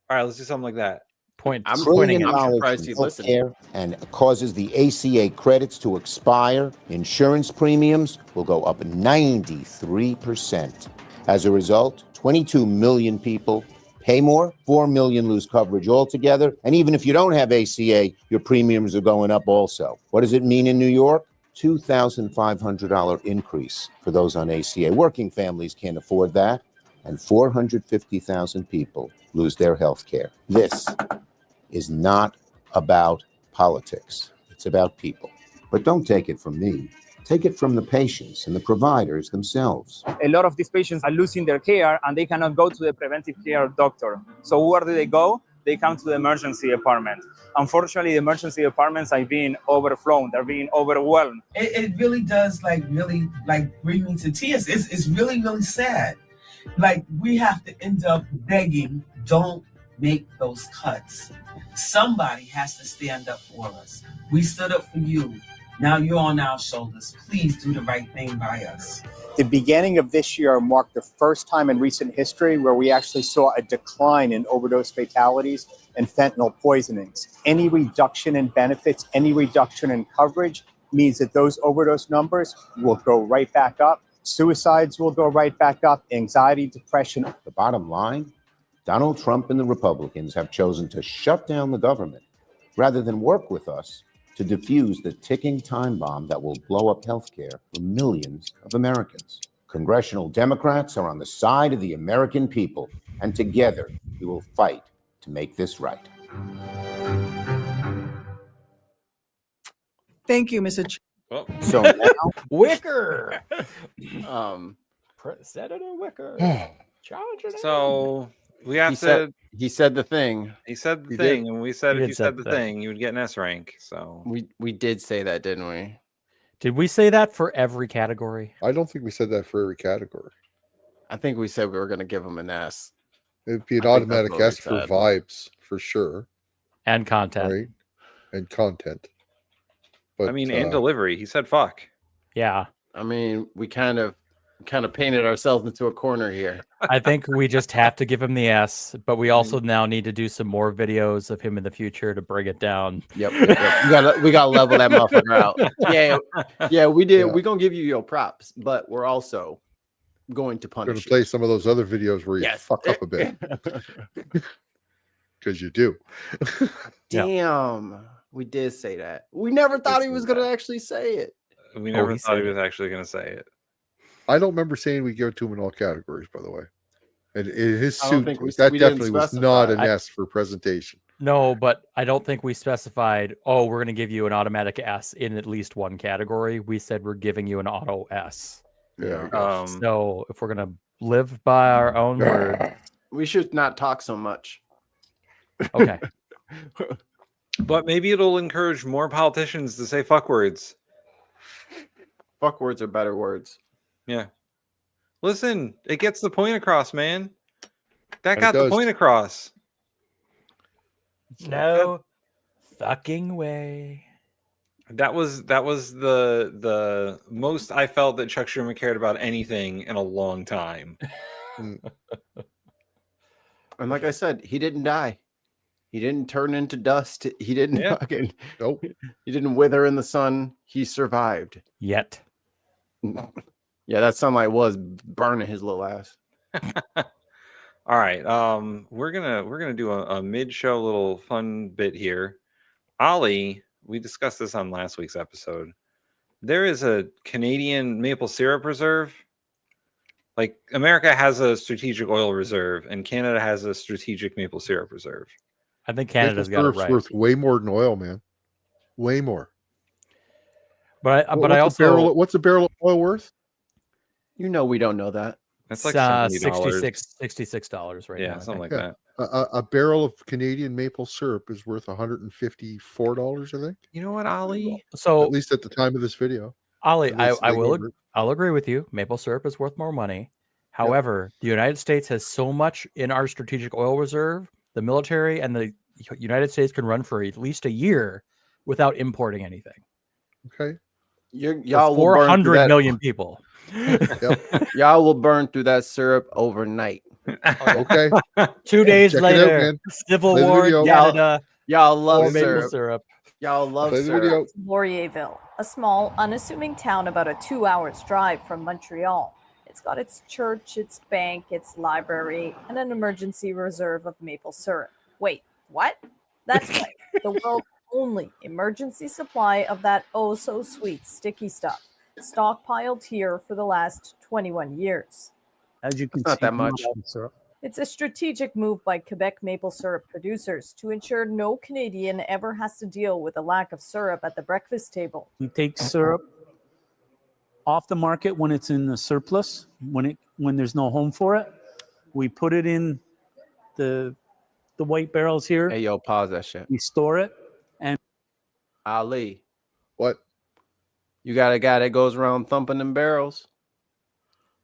All right, let's do something like that. I'm Trillion I'm dollars surprised from he listened. healthcare and causes the ACA credits to expire. Insurance premiums will go up 93%. As a result, 22 million people pay more, 4 million lose coverage altogether. And even if you don't have ACA, your premiums are going up also. What does it mean in New York? $2,500 increase for those on ACA. Working families can't afford that. And 450,000 people lose their health care. This is not about politics. It's about people. But don't take it from me. Take it from the patients and the providers themselves. A lot of these patients are losing their care and they cannot go to the preventive care doctor. So where do they go? They come to the emergency department. Unfortunately, the emergency departments are being overflown. They're being overwhelmed. It really does really bring me to tears. It's really, really sad. Like we have to end up begging, don't make those cuts. Somebody has to stand up for us. We stood up for you. Now you're on our shoulders. Please do the right thing by us. The beginning of this year marked the first time in recent history where we actually saw a decline in overdose fatalities and fentanyl poisonings. Any reduction in benefits, any reduction in coverage means that those overdose numbers will go right back up. Suicides will go right back up. Anxiety, depression. The bottom line, Donald Trump and the Republicans have chosen to shut down the government rather than work with us to defuse the ticking time bomb that will blow up healthcare for millions of Americans. Congressional Democrats are on the side of the American people, and together we will fight to make this right. Thank you, Mr. So now, Wicker. Senator Wicker. So we have He said the thing. He said the He thing, did. and we said He if did you say said the the thing, you would get an S rank. So We did say that, didn't we? Did we say that for every category? I don't think we said that for every category. I think we said we were going to give him an S. It'd be an I think that's automatic what we S for said. vibes for sure, And content. right? And content. I mean, and delivery. He said fuck. Yeah. I mean, we kind of painted ourselves into a corner here. I think we just have to give him the S, but we also now need to do some more videos of him in the future to bring it down. Yep. We got to level that motherfucker out. Yeah, we did. We're going to give you your props, but we're also going to We're going punish to play some of those other videos where you Yes. fuck up a bit. Because you do. Damn. We did say that. We never thought he was going to actually say it. We never thought he was actually going to say it. I don't remember saying we give it to him in all categories, by the way. And in his I don't suit, think we that didn't definitely was not an specify. S for presentation. No, but I don't think we specified, oh, we're going to give you an automatic S in at least one category. We said we're giving you an auto S. Yeah. So if we're going to live by our own word. We should not talk so much. Okay. But maybe it'll encourage more politicians to say fuck words. Fuck words are better words. Yeah. Listen, it gets the point across, man. That It got the does. point across. No fucking way. That was the most I felt that Chuck Schumer cared about anything in a long time. And like I said, he didn't die. He didn't turn into dust. He didn't fucking. Nope. He didn't wither in the sun. He survived. Yet. Yeah, that sunlight was burning his little ass. All right. We're gonna do a mid-show little fun bit here. Ollie, we discussed this on last week's episode. There is a Canadian maple syrup reserve. Like America has a strategic oil reserve, and Canada has a strategic maple syrup reserve. I think Canada's got it syrup's right. worth way more than oil, man. Way more. But what's I also what's a barrel of oil worth? You know we don't know that. That's like $66 right now. Yeah, something like Yeah. that. A barrel of Canadian maple syrup is worth $154, I think. You know what, Ollie? So at least at the time of this video. Ollie, At least I'll agree with you. Maple syrup is worth more money. However, the United States has so much in our strategic oil reserve, the military and the United States can run for at least a year without importing anything. Okay. Y'all will 400 million people. Y'all will burn through that syrup overnight. Okay. 2 days Check it later, out, man. Civil Play the War, video. Canada. Y'all love maple syrup. syrup. Y'all love Play the syrup. video. Laurierville, a small, unassuming town about a 2 hours drive from Montreal. It's got its church, its bank, its library, and an emergency reserve of maple syrup. Wait, what? That's right. The world's only emergency supply of that oh-so-sweet sticky stuff, stockpiled here for the last 21 years. As you can It's not see, that much. syrup. It's a strategic move by Quebec maple syrup producers to ensure no Canadian ever has to deal with a lack of syrup at the breakfast table. We take syrup off the market when it's in the surplus, when there's no home for it. We put it in the white barrels here. Hey, yo, pause that shit. We store it, and Ali, what? You got a guy that goes around thumping them barrels?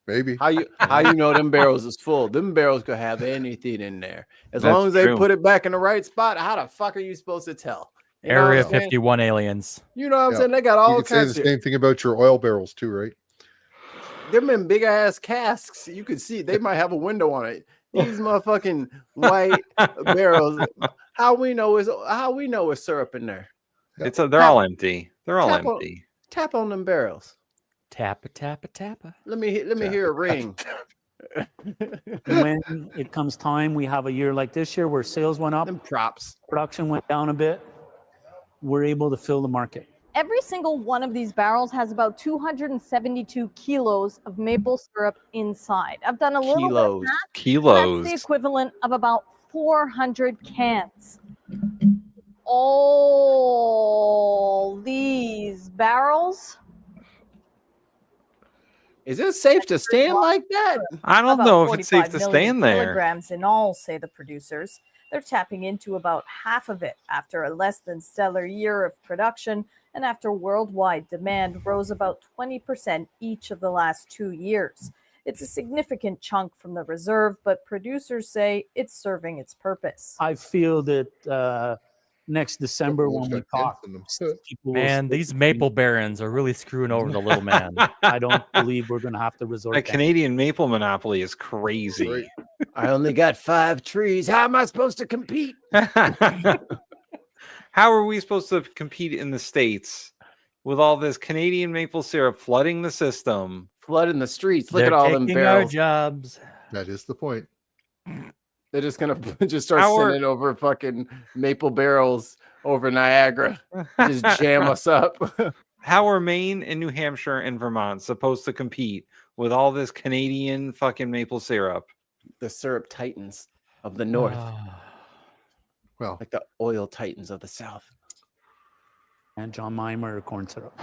Maybe. How you know them barrels is full? Them barrels could have anything in there. As That's long as they true. put it back in the right spot, how the fuck are you supposed to tell? You know Area what I'm saying? 51 aliens. You know what I'm saying? They got all You could say kinds the of same thing about your oil barrels too, right? them in big ass casks. You could see they might have a window on it. These motherfucking white barrels. How we know is syrup in there? They're all empty. They're all Tap on- empty. Tap on them barrels. Tappa, tappa, tappa. Let me hear a ring. when it comes time, we have a year like this year where sales went up, Them props. production went down a bit. We're able to fill the market. Every single one of these barrels has about 272 kilos of maple syrup inside. I've done a little bit of math. Kilos. That's the equivalent of about 400 cans. All these barrels. Is it safe to stand like that? I don't About know if it's safe 45 to million stand there. kilograms in all, say the producers. They're tapping into about half of it after a less than stellar year of production and after worldwide demand rose about 20% each of the last 2 years. It's a significant chunk from the reserve, but producers say it's serving its purpose. I feel that next December when we talk, people will Man, say- these maple barons are really screwing over the little man. I don't believe we're going to have to resort A to Canadian maple monopoly is crazy. I only got 5 trees. How am I supposed to compete? How are we supposed to compete in the States with all this Canadian maple syrup flooding the system? Flooding the streets. Look They're at all them taking our barrels. jobs. That is the point. They're just gonna just start How are- sending over fucking maple barrels over Niagara. Just jam us up. How are Maine and New Hampshire and Vermont supposed to compete with all this Canadian fucking maple syrup? The syrup titans of the north, Well, like the oil titans of the south. and John Mimer or corn syrup.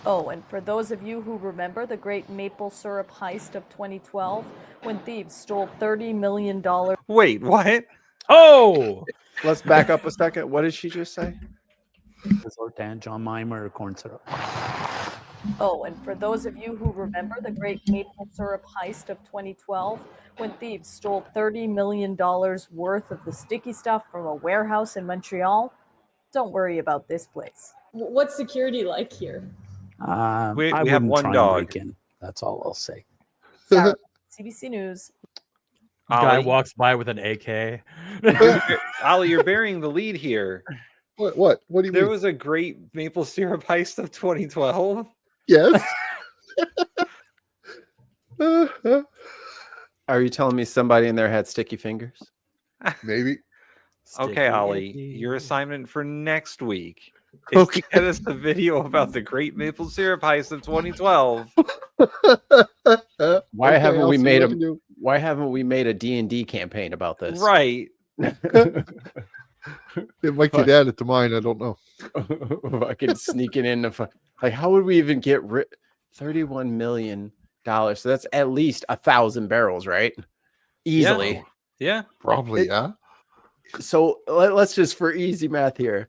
Oh, and for those of you who remember the great maple syrup heist of 2012, when thieves stole $30 million. Wait, what? Oh! Let's back up a second. What did she just say? Resort to John Mimer or corn syrup. Oh, and for those of you who remember the great maple syrup heist of 2012, when thieves stole $30 million worth of the sticky stuff from a warehouse in Montreal, Don't worry about this place. What's security like here? We I have wouldn't one try and dog. break in. That's all I'll say. Sarah, CBC News. Guy Ollie, walks by with an AK. Ollie, you're burying the lead here. What do you There mean? was a great maple syrup heist of 2012. Yes. Are you telling me somebody in there had sticky fingers? Maybe. Okay, Ollie, your assignment for next week is to get us a video about the great maple syrup heist of 2012. Why haven't we made a Why haven't we made a D&D campaign about this? Right. It might get added to mine. I don't know. Fucking sneaking in like, how would we even get $31 million? So that's at least 1,000 barrels, right? Easily. Yeah. Probably. Yeah. So let's just, for easy math here,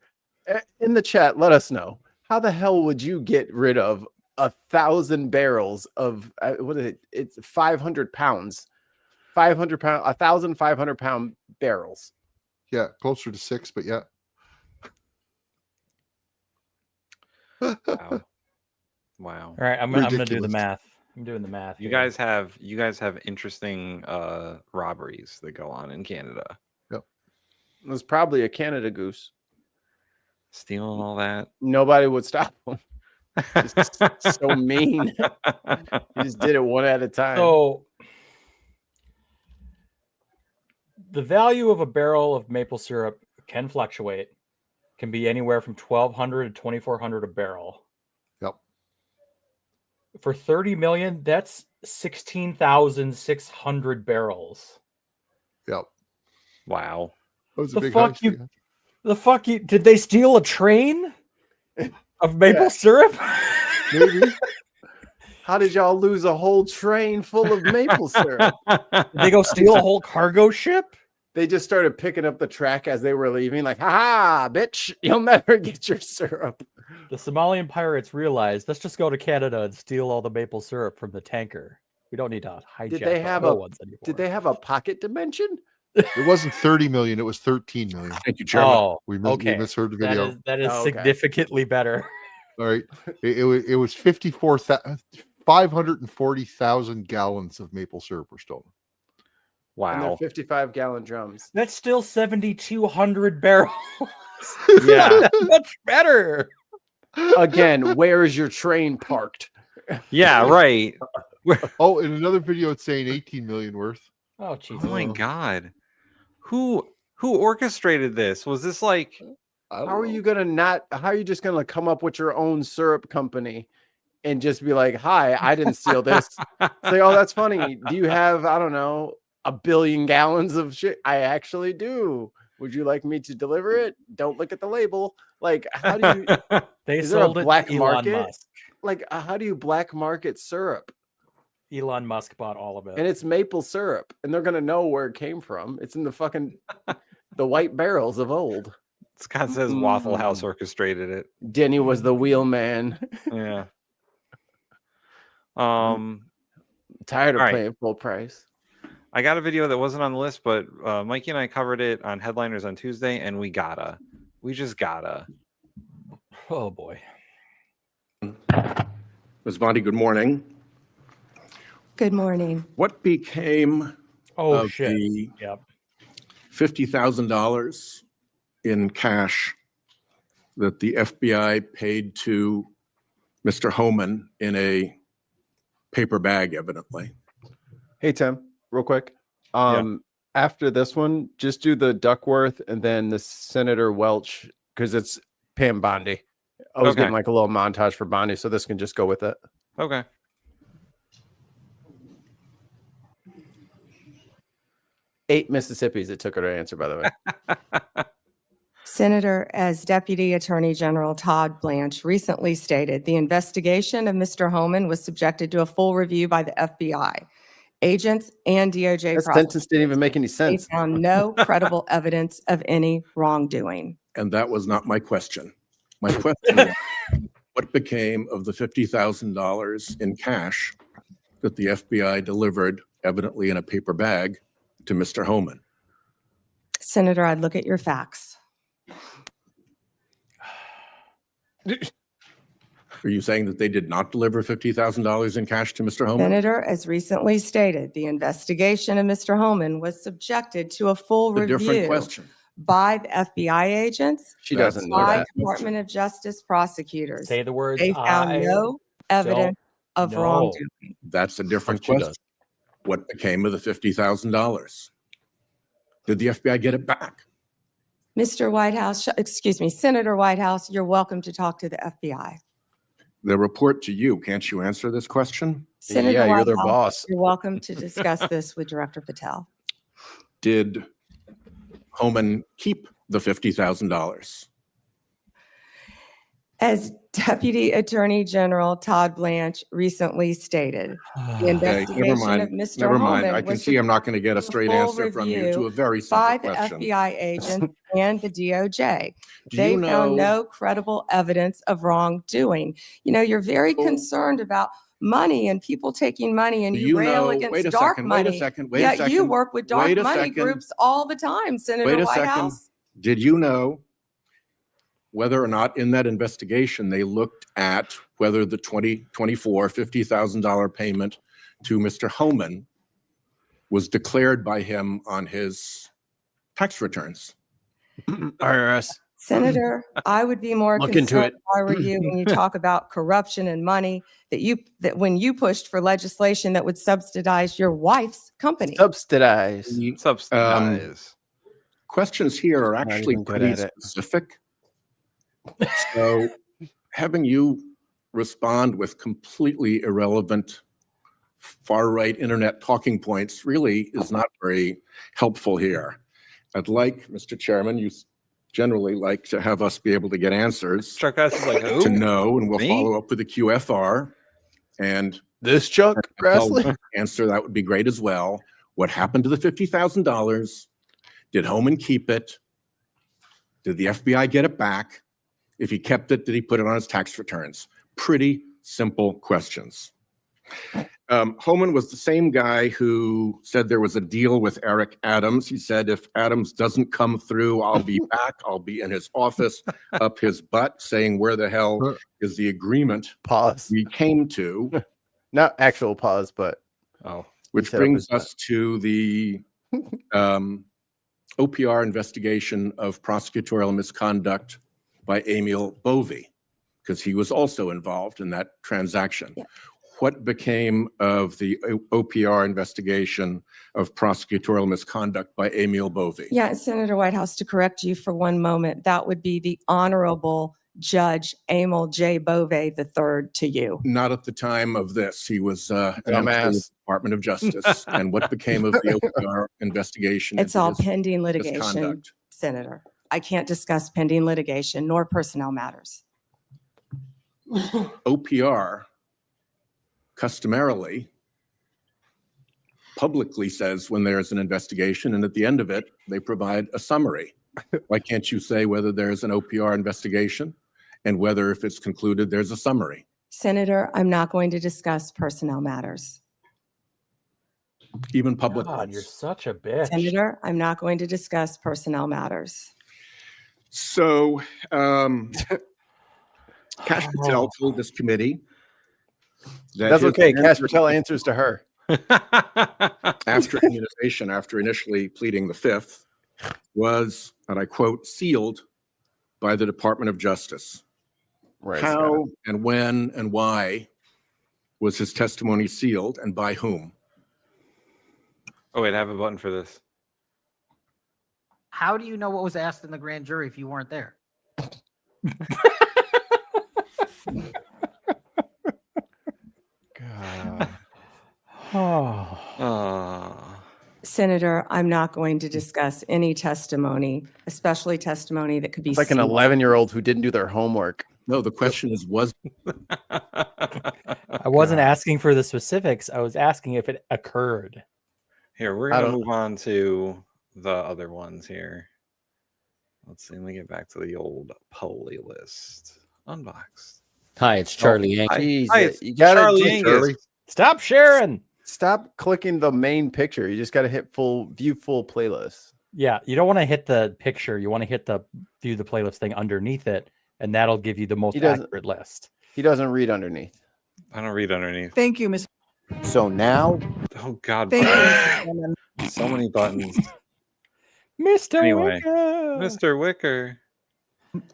in the chat, let us know, how the hell would you get rid of 1,000 barrels of what is it? It's 500 pounds, 1,500 pound barrels. Yeah, closer to 6, but yeah. Wow. All right, I'm gonna do the math. I'm doing the math. You here. guys have interesting robberies that go on in Canada. Yep. It was probably a Canada goose. Stealing all that. Nobody would stop them. Just so mean. He just did it one at a time. So the value of a barrel of maple syrup can fluctuate, can be anywhere from $1,200 to $2,400 a barrel. Yep. For 30 million, that's 16,600 barrels. Yep. Wow. That was a The big fuck heist, you? yeah. The fuck you? Did they steal a train of maple syrup? Maybe. How did y'all lose a whole train full of maple syrup? Did they go steal a whole cargo ship? They just started picking up the track as they were leaving, like, ha, bitch, you'll never get your syrup. The Somalian pirates realized, let's just go to Canada and steal all the maple syrup from the tanker. We don't need to hijack Did they have the ones anymore. Did they have a pocket dimension? It wasn't 30 million, it was 13 million. Thank you, Chairman. Oh, we okay. misheard the video. That is Oh, okay. significantly better. All right. It was 540,000 gallons of maple syrup were stolen. And they're Wow. 55-gallon drums. That's still 7,200 barrels. Yeah. Much better. Again, where is your train parked? Yeah, right. Oh, in another video, it's saying 18 million worth. Oh, jeez. Oh my god. Who orchestrated this? Was this like How are you just gonna come up with your own syrup company and just be like, hi, I didn't steal this? Say, oh, that's funny. Do you have, I don't know, 1 billion gallons of shit? I actually do. Would you like me to deliver it? Don't look at the label. Like, how do you They is there a sold it black to Elon market? Musk. Like, how do you black market syrup? Elon Musk bought all of it. And it's maple syrup, and they're gonna know where it came from. It's in the fucking the white barrels of old. Scott says Waffle House orchestrated it. Denny was the wheelman. Yeah. Tired of all right. paying full price. I got a video that wasn't on the list, but Mikey and I covered it on Headliners on Tuesday, and we just gotta. Oh boy. Ms. Bondi, good morning. Good morning. What became of shit. the Yep. $50,000 in cash that the FBI paid to Mr. Homan in a paper bag, evidently? Hey Tim, real quick. After this one, just do the Duckworth and then the Senator Welch, because it's Pam Bondi. I was getting like a little montage for Bondi, so this can just go with it. Okay. Eight Mississippis it took her to answer, by the way. Senator, as Deputy Attorney General Todd Blanche recently stated, the investigation of Mr. Homan was subjected to a full review by the FBI. Agents and DOJ That sentence didn't even make any sense. They found no credible evidence of any wrongdoing. And that was not my question. My question was, what became of the $50,000 in cash that the FBI delivered, evidently in a paper bag, to Mr. Homan? Senator, I'd look at your facts. Are you saying that they did not deliver $50,000 in cash to Mr. Homan? Senator, as recently stated, the investigation of Mr. Homan was subjected to a full A different review question. by the FBI agents, She doesn't know by that. Department of Justice prosecutors. Say the words. They found I no evidence of know. wrongdoing. That's a different She question. does. What became of the $50,000? Did the FBI get it back? Mr. Whitehouse, excuse me, Senator Whitehouse, you're welcome to talk to the FBI. The report to you, can't you answer this question? Senator Yeah, you're their Whitehouse, boss. You're welcome to discuss this with Director Patel. Did Homan keep the $50,000? As Deputy Attorney General Todd Blanche recently stated, the Okay, investigation never of mind. Mr. Never mind. Homan I can was see I'm not going to get a subject straight to full answer from you review to a very by simple the question. FBI agents and the DOJ. Do They you found know- no credible evidence of wrongdoing. You know, you're very concerned about money and people taking money, and Do you you rail know- against wait a dark second, money. wait a second, wait a Yet you second, work with dark wait a money second. groups all the time, Senator Wait a Whitehouse. second. Did you know whether or not in that investigation they looked at whether the $50,000 payment to Mr. Homan was declared by him on his tax returns? IRS. Senator, I would be more Look into concerned it. if I were you when you talk about corruption and money that when you pushed for legislation that would subsidize your wife's company. Subsidize. Subsidize. Questions here are Not actually even good pretty at it. specific. So having you respond with completely irrelevant far-right internet talking points really is not very helpful here. I'd like, Mr. Chairman, you generally like to have us be able to get answers Chuck Bass is like, to who? know, and we'll Me? follow up with the QFR. And This Chuck Grassley? answer that would be great as well. What happened to the $50,000? Did Homan keep it? Did the FBI get it back? If he kept it, did he put it on his tax returns? Pretty simple questions. Homan was the same guy who said there was a deal with Eric Adams. He said, if Adams doesn't come through, I'll be back. I'll be in his office, up his butt, saying, where the hell is the agreement Pause. we came to? Not actual pause, but Which set up brings his butt. us to the OPR investigation of prosecutorial misconduct by Emil Bovey, because he was also involved in that transaction. Yeah. What became of the OPR investigation of prosecutorial misconduct by Emil Bovey? Yeah, Senator Whitehouse, to correct you for one moment, that would be the Honorable Judge Emil J. Bovey III to you. Not at the time of this. He was an employee of Dumbass. the Department of Justice. And what became of the OPR investigation? It's into all his pending litigation, misconduct? Senator. I can't discuss pending litigation nor personnel matters. OPR customarily publicly says when there's an investigation, and at the end of it, they provide a summary. Why can't you say whether there's an OPR investigation and whether, if it's concluded, there's a summary? Senator, I'm not going to discuss personnel matters. Even public God, ones. you're such a bitch. Senator, I'm not going to discuss personnel matters. So, Kash Patel told this committee that That's his okay. Cash answer- Patel answers to her. after immunization, after initially pleading the fifth, was, and I quote, sealed by the Department of Justice. Right, How and when and why was his testimony sealed, and by whom? Oh, wait, I have a button for this. How do you know what was asked in the grand jury if you weren't there? Senator, I'm not going to discuss any testimony, especially testimony that could be It's like an sealed. 11-year-old who didn't do their homework. No, the question is, was I wasn't asking for the specifics. I was asking if it occurred. Here, we're I going to don't- move on to the other ones here. Let's see. Let me get back to the old Polly list. Unboxed. Hi, it's Charlie Oh, Yankee. hi, You gotta Charlie do- Angus. Stop sharing. Stop clicking the main picture. You just got to hit view full playlist. Yeah, you don't want to hit the picture. You want to hit the view the playlist thing underneath it, and that'll give you the most He doesn't- accurate list. He doesn't read underneath. I don't read underneath. Thank you, Ms. So now, Oh God, Thank you, Brian. Mr. Chairman. So many buttons. Mr. Anyway, Wicker. Mr. Wicker.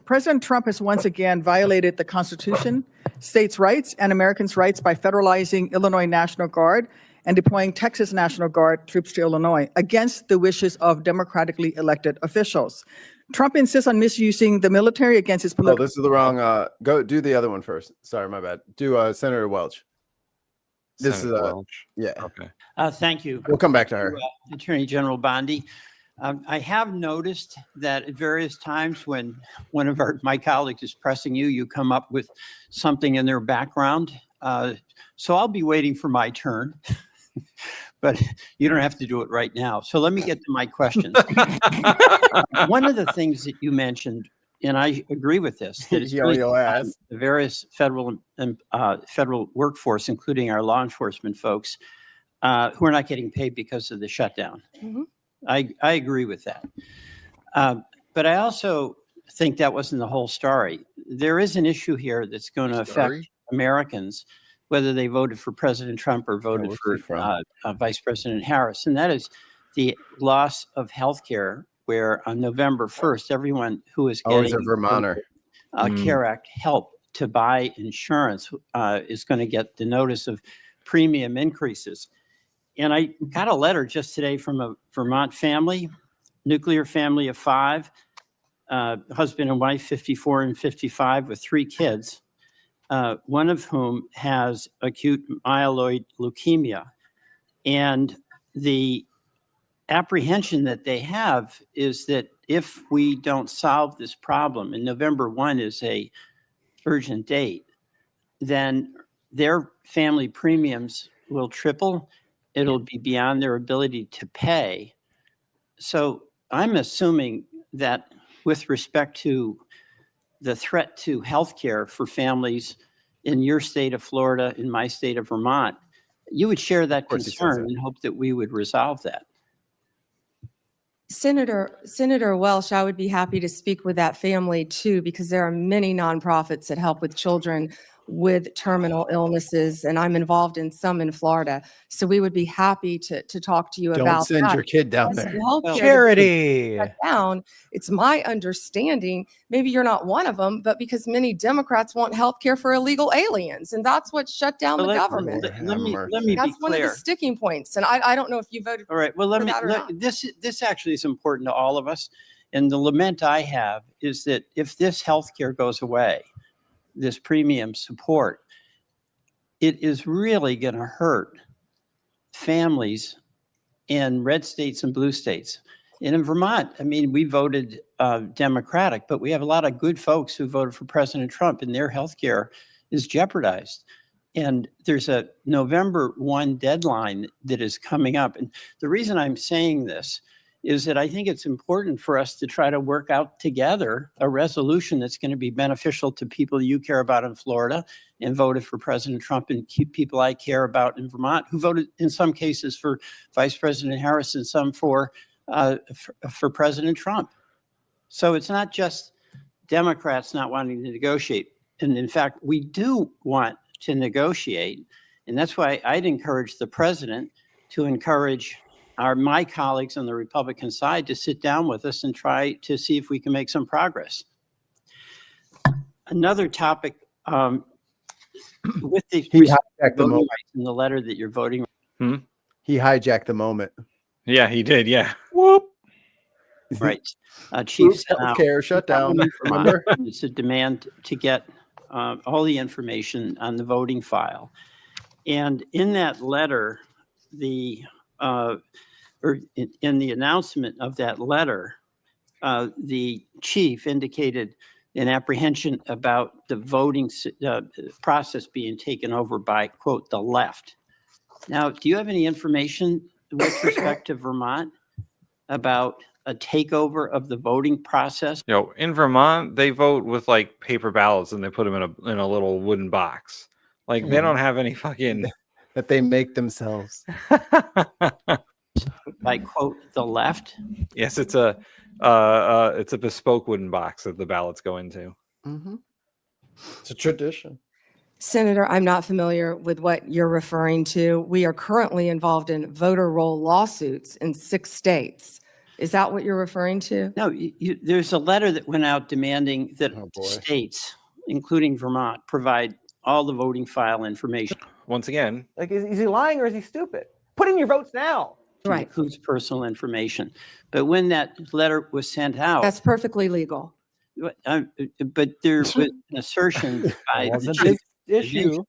President Trump has once again violated the Constitution, states' rights, and Americans' rights by federalizing Illinois National Guard and deploying Texas National Guard troops to Illinois against the wishes of democratically elected officials. Trump insists on misusing the military against his Oh, political. this is the wrong. Go do the other one first. Sorry, my bad. Do Senator Welch. This Senator is Welch. yeah. Okay. Thank you. We'll come back to her. Attorney General Bondi. I have noticed that at various times when one of my colleagues is pressing you, you come up with something in their background. So I'll be waiting for my turn, but you don't have to do it right now. So let me get to my questions. One of the things that you mentioned, and I agree with this, that it's really the various federal and federal workforce, including our law enforcement folks, who are not getting paid because of the shutdown. Mhm. I agree with that. But I also think that wasn't the whole story. There is an issue here that's going to affect Americans, whether they voted for President Trump or voted for Vice President Harris, and that is the loss of health care, where on November 1st, everyone who is Oh, he's getting a Vermonter. CARE Act help to buy insurance is going to get the notice of premium increases. And I got a letter just today from a Vermont family, nuclear family of 5, husband and wife, 54 and 55, with 3 kids, one of whom has acute myeloid leukemia. And the apprehension that they have is that if we don't solve this problem, and November 1 is a urgent date, then their family premiums will triple. It'll be beyond their ability to pay. So I'm assuming that with respect to the threat to healthcare for families in your state of Florida, in my state of Vermont, you would share that concern and hope that we would resolve that. Senator Welsh, I would be happy to speak with that family too, because there are many nonprofits that help with children with terminal illnesses, and I'm involved in some in Florida. So we would be happy to talk to you Don't about send that. your kid down As there. healthcare Charity. shut down, it's my understanding, maybe you're not one of them, but because many Democrats want healthcare for illegal aliens, and that's what shut down the government. Let me That's be one of the clear. sticking points, and I don't know if you voted All right. Well, for that or not. this actually is important to all of us. And the lament I have is that if this health care goes away, this premium support, it is really going to hurt families in red states and blue states. And in Vermont, I mean, we voted Democratic, but we have a lot of good folks who voted for President Trump, and their health care is jeopardized. And there's a November 1 deadline that is coming up. And the reason I'm saying this is that I think it's important for us to try to work out together a resolution that's going to be beneficial to people you care about in Florida and voted for President Trump, and keep people I care about in Vermont who voted in some cases for Vice President Harris and some for President Trump. So it's not just Democrats not wanting to negotiate. And in fact, we do want to negotiate. And that's why I'd encourage the president to encourage my colleagues on the Republican side to sit down with us and try to see if we can make some progress. Another topic with the hijacked the voting moment. rights in the letter that you're voting. He hijacked the moment. Yeah, he did. Yeah. Whoop. Right. Chief Oops, healthcare shut down. Remember? It's a demand to get all the information on the voting file. And in that letter, or in the announcement of that letter, the chief indicated an apprehension about the voting process being taken over by, quote, the left. Now, do you have any information with respect to Vermont about a takeover of the voting process? In Vermont, they vote with like paper ballots, and they put them in a little wooden box. Like they don't have any fucking that they make themselves. By, quote, the left? Yes, it's a bespoke wooden box that the ballots go into. Mm-hmm. It's a tradition. Senator, I'm not familiar with what you're referring to. We are currently involved in voter roll lawsuits in 6 states. Is that what you're referring to? No, there's a letter that went out demanding that boy. states, including Vermont, provide all the voting file information. Once again, Like, is he lying or is he stupid? Put in your votes now. Right. Includes personal information. But when that letter was sent out, That's perfectly legal. but there was an assertion by the Wasn't chief this issue.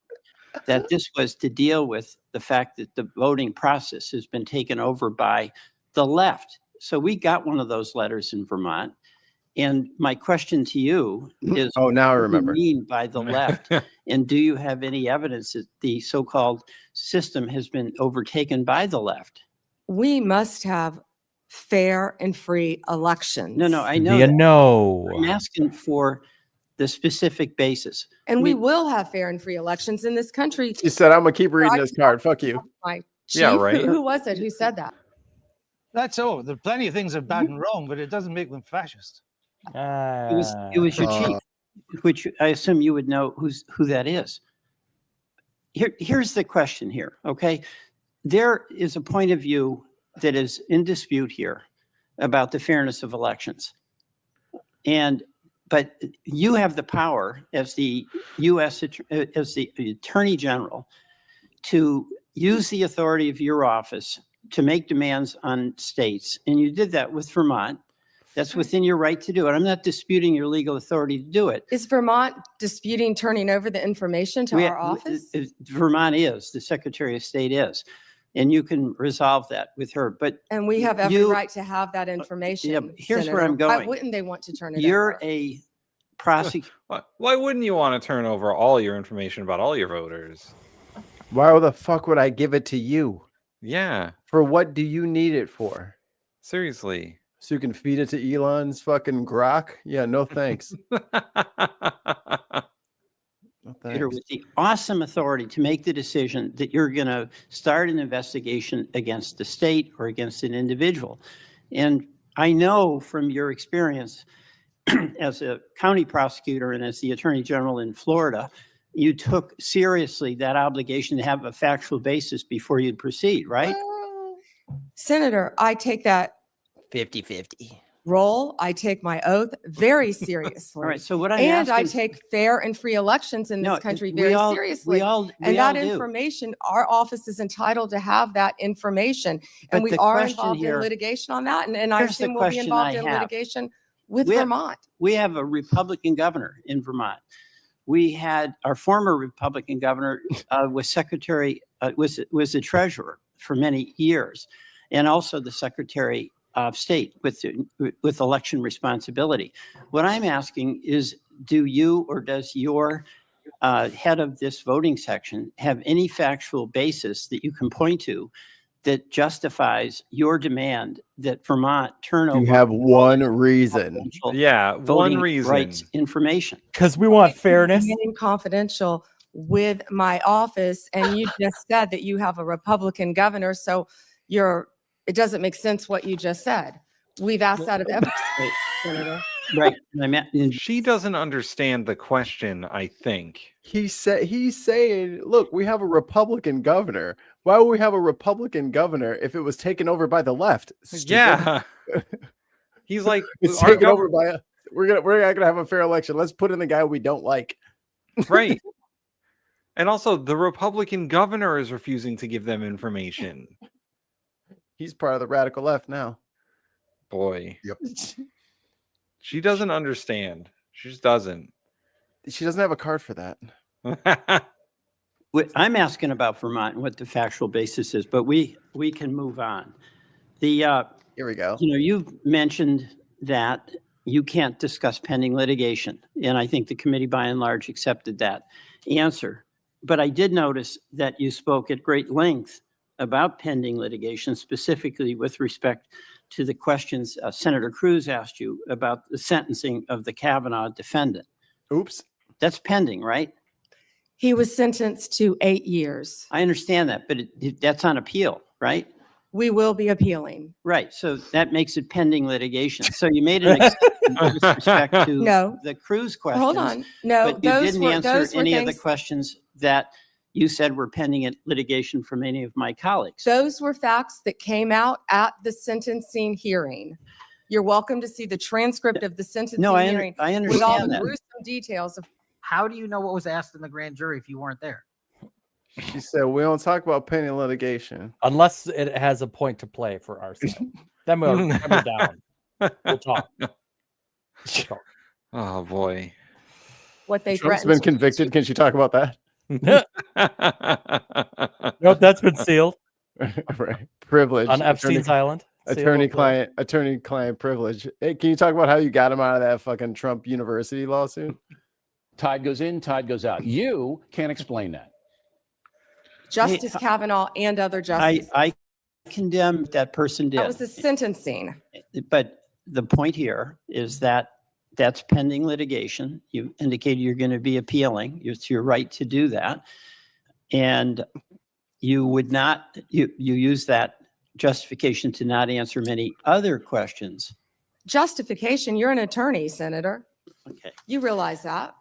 that this was to deal with the fact that the voting process has been taken over by the left. So we got one of those letters in Vermont. And my question to you is, Oh, now I what do remember. you mean by the left? And do you have any evidence that the so-called system has been overtaken by the left? We must have fair and free elections. No, I know. Yeah, that. no. I'm asking for the specific basis. And we will have fair and free elections in this country. She said, I'm going to keep reading this card. Fuck you. My chief, Yeah, right. Who was it who said that? That's all. There are plenty of things that are bad and wrong, but it doesn't make them fascist. It was your chief, which I assume you would know who that is. Here's the question here, okay? There is a point of view that is in dispute here about the fairness of elections. But you have the power as the as the Attorney General to use the authority of your office to make demands on states. And you did that with Vermont. That's within your right to do it. I'm not disputing your legal authority to do it. Is Vermont disputing turning over the information to our office? Vermont is, the Secretary of State is. And you can resolve that with her. But And we have every right to have that information. Yeah, here's where Senator. I'm going. Why wouldn't they want to turn it You're over? a prosecutor. Why wouldn't you want to turn over all your information about all your voters? Why the fuck would I give it to you? Yeah. For what do you need it for? Seriously. So you can feed it to Elon's fucking grok? Yeah, no thanks. Peter, with the awesome authority to make the decision that you're going to start an investigation against the state or against an individual. And I know from your experience as a county prosecutor and as the Attorney General in Florida, you took seriously that obligation to have a factual basis before you'd proceed, right? Senator, I take that 50-50. role. I take my oath very seriously. All right, so what I'm and I asking- take fair and free elections in this No, country we very all- seriously. we all and that do. information, our office is entitled to have that information. But And we the are question involved here- in litigation on that. And I Here's the assume we'll be question involved I in have. litigation with We have- Vermont. We have a Republican governor in Vermont. We had our former Republican governor was the treasurer for many years, and also the Secretary of State with election responsibility. What I'm asking is, do you or does your head of this voting section have any factual basis that you can point to that justifies your demand that Vermont turn over You have one reason. Yeah, voting one reason. rights information? Because we want fairness. Remaining confidential with my office. And you just said that you have a Republican governor. So it doesn't make sense what you just said. We've asked that of every state, Senator. Right. She doesn't understand the question, I think. He's saying, look, we have a Republican governor. Why would we have a Republican governor if it was taken over by the left? Stupid. Yeah. He's like, It's our taken over by we're not gonna have a fair election. Let's put in the guy we don't like. Right. And also, the Republican governor is refusing to give them information. He's part of the radical left now. Boy. Yep. She doesn't understand. She just doesn't. She doesn't have a card for that. I'm asking about Vermont and what the factual basis is, but we can move on. Here we go. You've mentioned that you can't discuss pending litigation, and I think the committee by and large accepted that answer. But I did notice that you spoke at great length about pending litigation, specifically with respect to the questions Senator Cruz asked you about the sentencing of the Kavanaugh defendant. Oops. That's pending, right? He was sentenced to 8 years. I understand that, but that's on appeal, right? we will be appealing. Right. So that makes it pending litigation. So you made an exception with respect to No. the cruise questions. Hold on. No, but you those didn't were- answer those were any of the things- questions that you said were pending at litigation from any of my colleagues. Those were facts that came out at the sentencing hearing. You're welcome to see the transcript of the sentencing hearing I with all understand the that. gruesome details of. How do you know what was asked in the grand jury if you weren't there? She said we don't talk about pending litigation. Unless it has a point to play for our side. Then we're down. We'll talk. Oh boy. What they Trump's threatened been to- convicted. Can she talk about that? Nope, that's been sealed. Right. Privilege. On Epstein's Island. Attorney-client privilege. Hey, can you talk about how you got him out of that fucking Trump University lawsuit? Tide goes in, tide goes out. You can't explain that. Justice Kavanaugh and other justices. I condemn what that person did. That was the sentencing. But the point here is that that's pending litigation. You indicated you're going to be appealing. It's your right to do that. And you would not, you use that justification to not answer many other questions. Justification. You're an attorney, Senator. Okay. You realize that.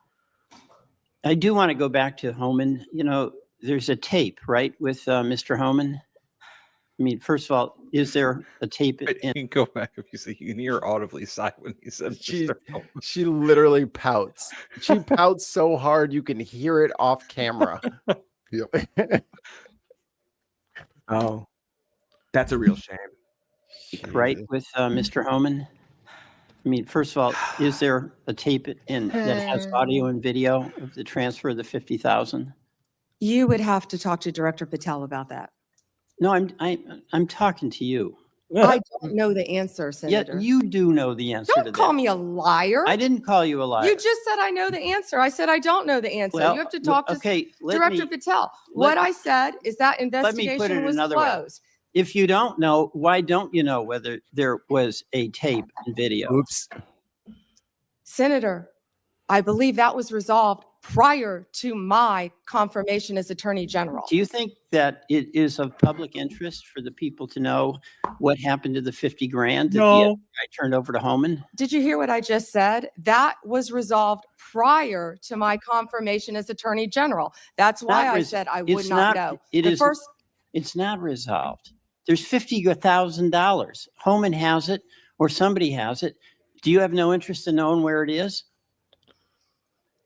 I do want to go back to Homan. You know, there's a tape, right, with Mr. Homan? I mean, first of all, is there a tape? You can go back if you see. You can hear audibly sigh when he said She literally pouts. She pouts so hard you can hear it off camera. Yep. Oh, that's a real shame. Right, with Mr. Homan? I mean, first of all, is there a tape that has audio and video of the transfer of the 50,000? You would have to talk to Director Patel about that. No, I'm talking to you. I don't know the answer, Yeah, Senator. you do know the answer to Don't that. call me a liar. I didn't call you a liar. You just said I know the answer. I said I don't know the answer. Well, you have to talk to okay, let Director me- Patel. let What me- I said is that Let me put it investigation was another way. closed. If you don't know, why don't you know whether there was a tape and video? Oops. Senator, I believe that was resolved prior to my confirmation as Attorney General. Do you think that it is of public interest for the people to know what happened to the 50 grand that the No. FBI turned over to Homan? Did you hear what I just said? That was resolved prior to my confirmation as Attorney General. That's why I said I would not know. It The is. first, It's not resolved. There's $50,000. Homan has it, or somebody has it. Do you have no interest in knowing where it is?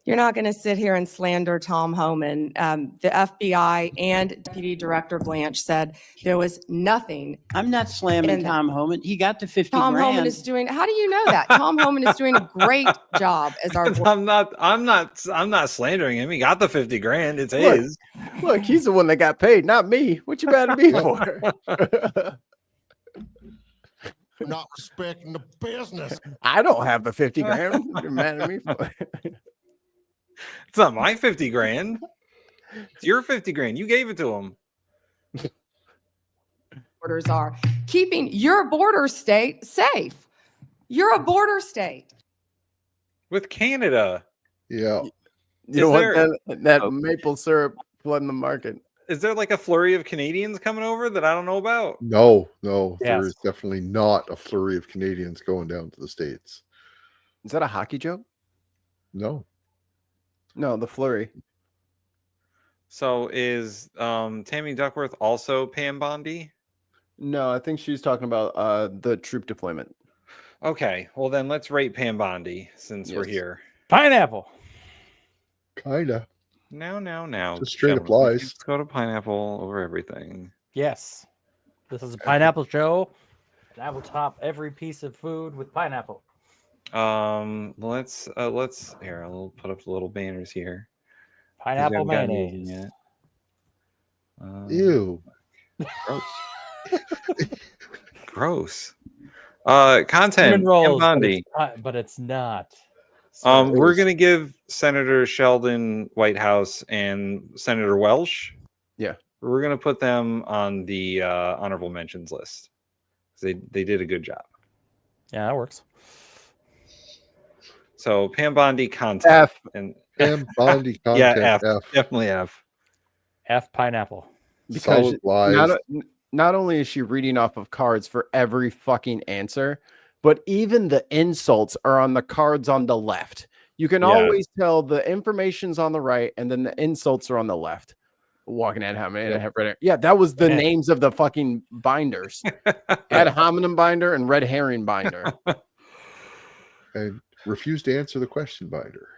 you're not going to sit here and slander Tom Homan. The FBI and Deputy Director Blanche said there was nothing. I'm not slamming in- Tom Homan. He got the 50 Tom grand. Homan is doing. How do you know that? Tom Homan is doing a great job as our. I'm not slandering him. He got the 50 grand. It's Look, his. Look, he's the one that got paid, not me. What you mad at me for? Not respecting the business. I don't have the 50 grand. What you're mad at me for? It's not my 50 grand. It's your 50 grand. You gave it to him. Borders are keeping your border state safe. You're a border state. With Canada. Yeah. You don't Is want that maple syrup flooding the market. Is there like a flurry of Canadians coming over that I don't know about? No, Yes. there is definitely not a flurry of Canadians going down to the States. Is that a hockey joke? No. No, the flurry. So is Tammy Duckworth also Pam Bondi? No, I think she's talking about the troop deployment. Okay, well then let's rate Pam Bondi since we're Yes. here. Pineapple. Kinda. Now. Just straight gentlemen, applies. Let's go to pineapple over everything. Yes. This is a pineapple show. And I will top every piece of food with pineapple. Let's here. I'll put up the little banners here. 'cause Pineapple I haven't gotten mayonnaise. anything yet. Ew. Gross. Content. Cinnamon rolls, Pam Bondi. but it's not. We're gonna give Senator Sheldon Whitehouse and Senator Welsh. Yeah, we're gonna put them on the honorable mentions list. They did a good job. Yeah, that works. So Pam Bondi content F. and Pam Bondi content. yeah, F. F. Definitely F. F pineapple. Because Solid lies. not only is she reading off of cards for every fucking answer, but even the insults are on the cards on the left. You can always tell the information's on the right and then the insults are on the left. Walking at how many I have read it. Yeah, that was the names of the fucking binders. Ad hominem binder and red herring binder. And refused to answer the question binder.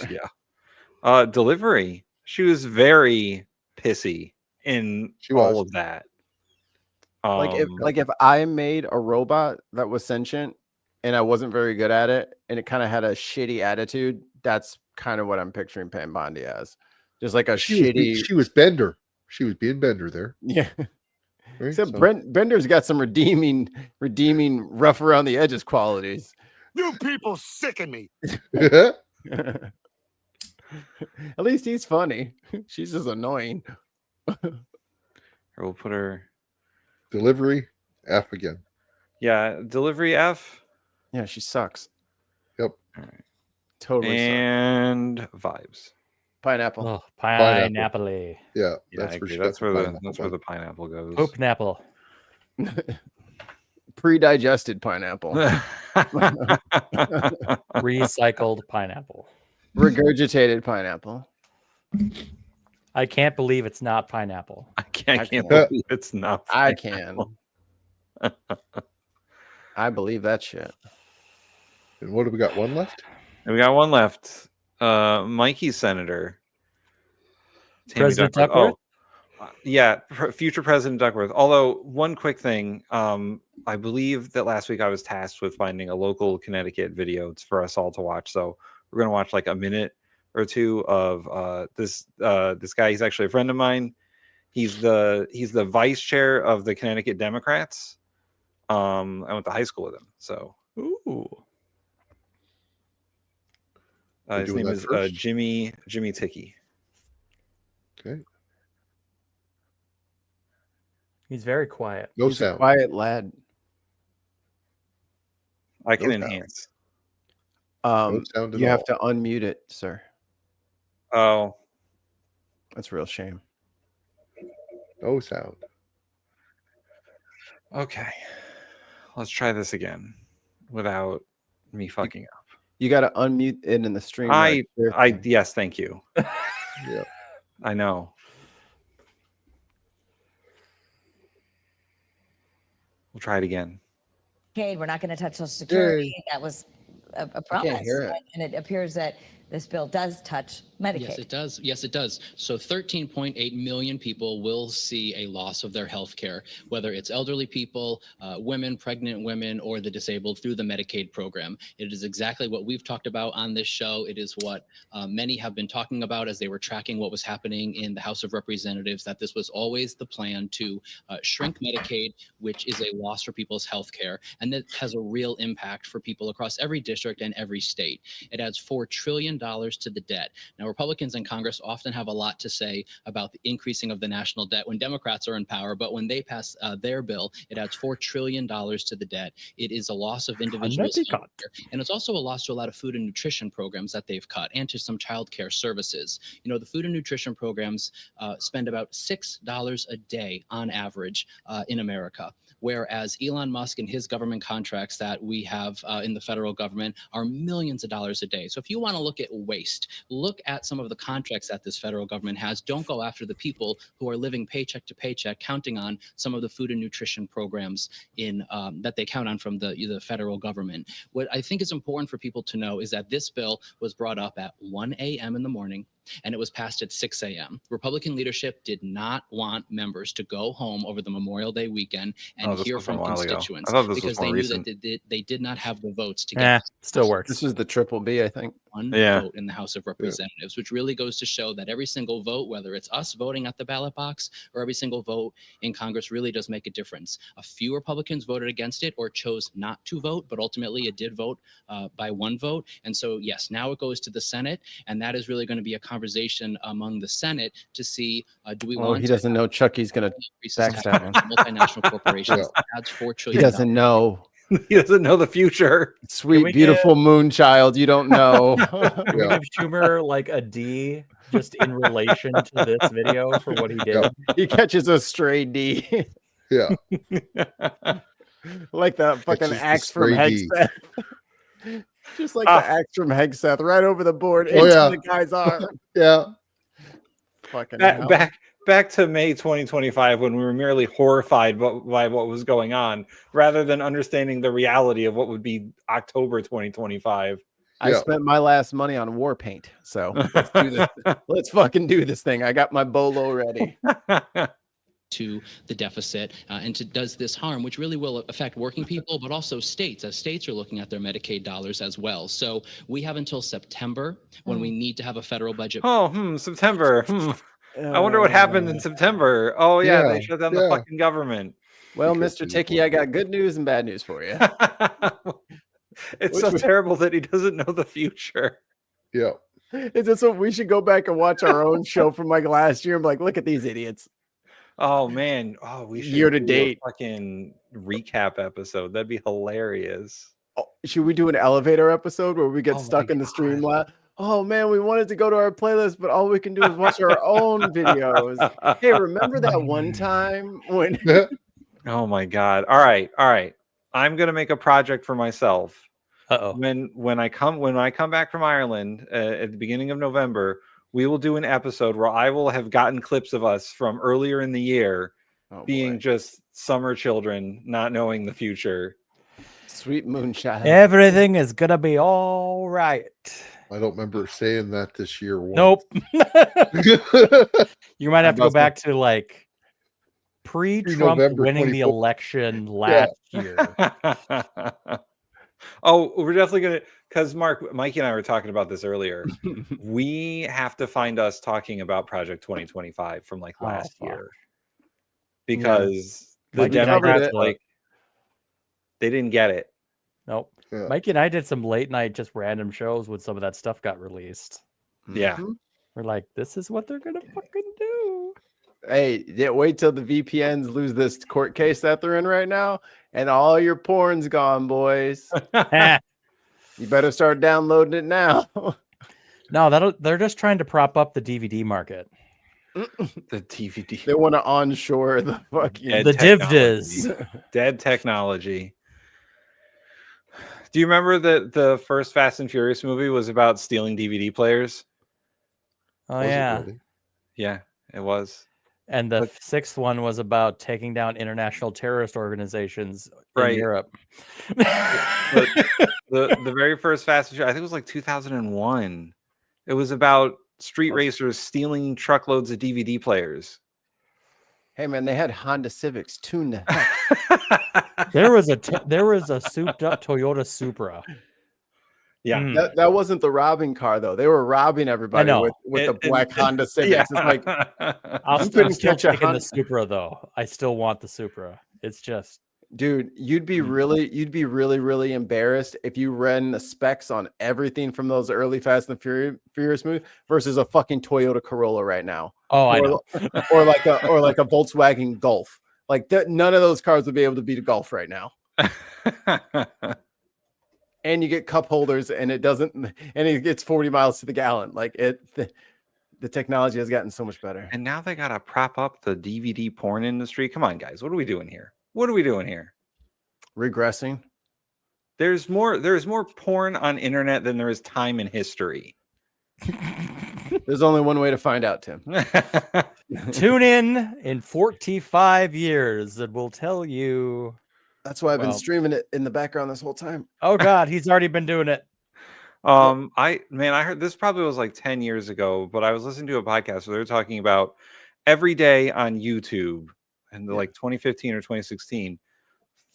Yeah. Delivery. She was very pissy in all of that. Like if I made a robot that was sentient and I wasn't very good at it and it kind of had a shitty attitude, that's kind of what I'm picturing Pam Bondi as. Just like a She was Bender. She was being Bender there. Yeah. Right? Except Bender's got some redeeming, rough around the edges qualities. You people sicken me. At least he's funny. She's just annoying. We'll put her delivery F again. Yeah, delivery F. Yeah, she sucks. Yep. All right. Totally. And vibes. Pineapple. Oh, pineapple. Yeah, That's where the pineapple goes. Poop-napple. Pre-digested pineapple. Recycled pineapple. Regurgitated pineapple. I can't believe it's not pineapple. I can't believe it's not pineapple. I can. I believe that shit. And what do we got? One left? And we got one left. Mikey Senator. Tammy President Duckworth? Yeah, future President Duckworth. Although, one quick thing. I believe that last week I was tasked with finding a local Connecticut video for us all to watch. So we're going to watch like a minute or two of this guy. He's actually a friend of mine. He's the vice chair of the Connecticut Democrats. I went to high school with him. So his name is Jimmy Ticky. Okay. He's very quiet. No He's sound. A quiet lad. I can enhance. sound at You have all. to unmute it, sir. Oh, that's a real shame. No sound. Okay. Let's try this again without me fucking up. You got to unmute it in the stream. Yes, thank you. Yeah. I know. We'll try it again. We're not going to touch Social Security. Yay. That was a can't promise. hear it. And it appears that this bill does touch Medicaid. Yes, it does. Yes, it does. So 13.8 million people will see a loss of their health care, whether it's elderly people, women, pregnant women, or the disabled through the Medicaid program. It is exactly what we've talked about on this show. It is what many have been talking about as they were tracking what was happening in the House of Representatives, that this was always the plan to shrink Medicaid, which is a loss for people's health care. And that has a real impact for people across every district and every state. It adds $4 trillion to the debt. Now, Republicans in Congress often have a lot to say about the increasing of the national debt when Democrats are in power, but when they pass their bill, it adds $4 trillion to the debt. It is a loss of individuals' health care, and it's also a loss to a lot of food and nutrition programs that they've cut, and to some child care services. You know, the food and nutrition programs spend about $6 a day on average in America, whereas Elon Musk and his government contracts that we have in the federal government are millions of dollars a day. So if you want to look at waste, look at some of the contracts that this federal government has. Don't go after the people who are living paycheck to paycheck, counting on some of the food and nutrition programs in that they count on from the federal government. What I think is important for people to know is that this bill was brought up at 1 a.m. in the morning, and it was passed at 6 a.m. Republican leadership did not want members to go home over the Memorial Day weekend and hear from constituents because they knew that they did not have the votes to get. Still works. This is the triple B, I think. One vote in the House of Representatives, which really goes to show that every single vote, whether it's us voting at the ballot box or every single vote in Congress, really does make a difference. A few Republicans voted against it or chose not to vote, but ultimately it did vote by one vote. And so, yes, now it goes to the Senate, and that is really going to be a conversation among the Senate to see do we want. He doesn't know Chucky's going to backstab him. Multinational corporations adds $4 trillion. He doesn't know. He doesn't know the future. Sweet, we beautiful moon child. You don't know. Can we give Schumer like a D just in relation to this video for what he did? He catches a stray D. Yeah. Like that fucking Catches the axe from stray D. Hegseth. Just like the axe from Hegseth right over the board Oh, into yeah. the guy's arm. Yeah. Fucking hell. Back to May 2025 when we were merely horrified by what was going on, rather than understanding the reality of what would be October 2025. I spent my last money on war paint, so let's do this. Let's fucking do this thing. I got my bolo ready. To the deficit does this harm, which really will affect working people, but also states, as states are looking at their Medicaid dollars as well. So we have until September when we need to have a federal budget. September. I wonder what happened in September. Oh yeah, they shut down the fucking government. Well, Mr. Ticky, I got good news and bad news for you. It's so terrible that he doesn't know the future. Yeah. Is this what we should go back and watch our own show from like last year? I'm like, look at these idiots. Oh man. Oh, we should Year to do a date fucking recap episode. That'd be hilarious. Oh, should we do an elevator episode where we get stuck in the streamline? Oh man, we wanted to go to our playlist, but all we can do is watch our own videos. Hey, remember that one time when? Oh my god. All right. I'm gonna make a project for myself. When I come back from Ireland at the beginning of November, we will do an episode where I will have gotten clips of us from earlier in the year being just summer children, not knowing the future. Sweet moonshine. Everything is gonna be all right. I don't remember saying that this year. Nope. You might have to go back to like pre-Trump November winning the 24th. election last year. Oh, we're definitely gonna, because Mikey and I were talking about this earlier. We have to find us talking about Project 2025 from like last year, because the Democrats they didn't get it. Nope. Mikey and I did some late night, just random shows when some of that stuff got released. Yeah. We're like, this is what they're gonna fucking do. Hey, wait till the VPNs lose this court case that they're in right now, and all your porn's gone, boys. You better start downloading it now. No, they're just trying to prop up the DVD market. The DVD. They want to onshore the fucking dead technology. Do you remember that the first Fast and Furious movie was about stealing DVD players? Oh yeah, yeah, it was. And the sixth one was about taking down international terrorist organizations in Europe. the very first Fast and Furious, I think it was like 2001. It was about street racers stealing truckloads of DVD players. Hey man, they had Honda Civics tuned to heck. There was a souped up Toyota Supra. Yeah, that wasn't the robbing car though. They were robbing everybody with the black Honda Civics. Yeah. It's like I'm couldn't still catch a taking the Honda. Supra though. I still want the Supra. It's just, Dude, you'd be really embarrassed if you ran the specs on everything from those early Fast and Furious movies versus a fucking Toyota Corolla right now. Oh, I know. or like a Volkswagen Golf. Like none of those cars would be able to beat a Golf right now. And you get cup holders, and it gets 40 miles to the gallon. Like the technology has gotten so much better. And now they gotta prop up the DVD porn industry. Come on, guys, what are we doing here? What are we doing here? Regressing. There's more porn on internet than there is time in history. There's only one way to find out, Tim. tune in 45 years and we'll tell you. That's why I've been streaming it in the background this whole time. Oh God, he's already been doing it. I heard this probably was like 10 years ago, but I was listening to a podcast where they were talking about every day on YouTube in like 2015 or 2016,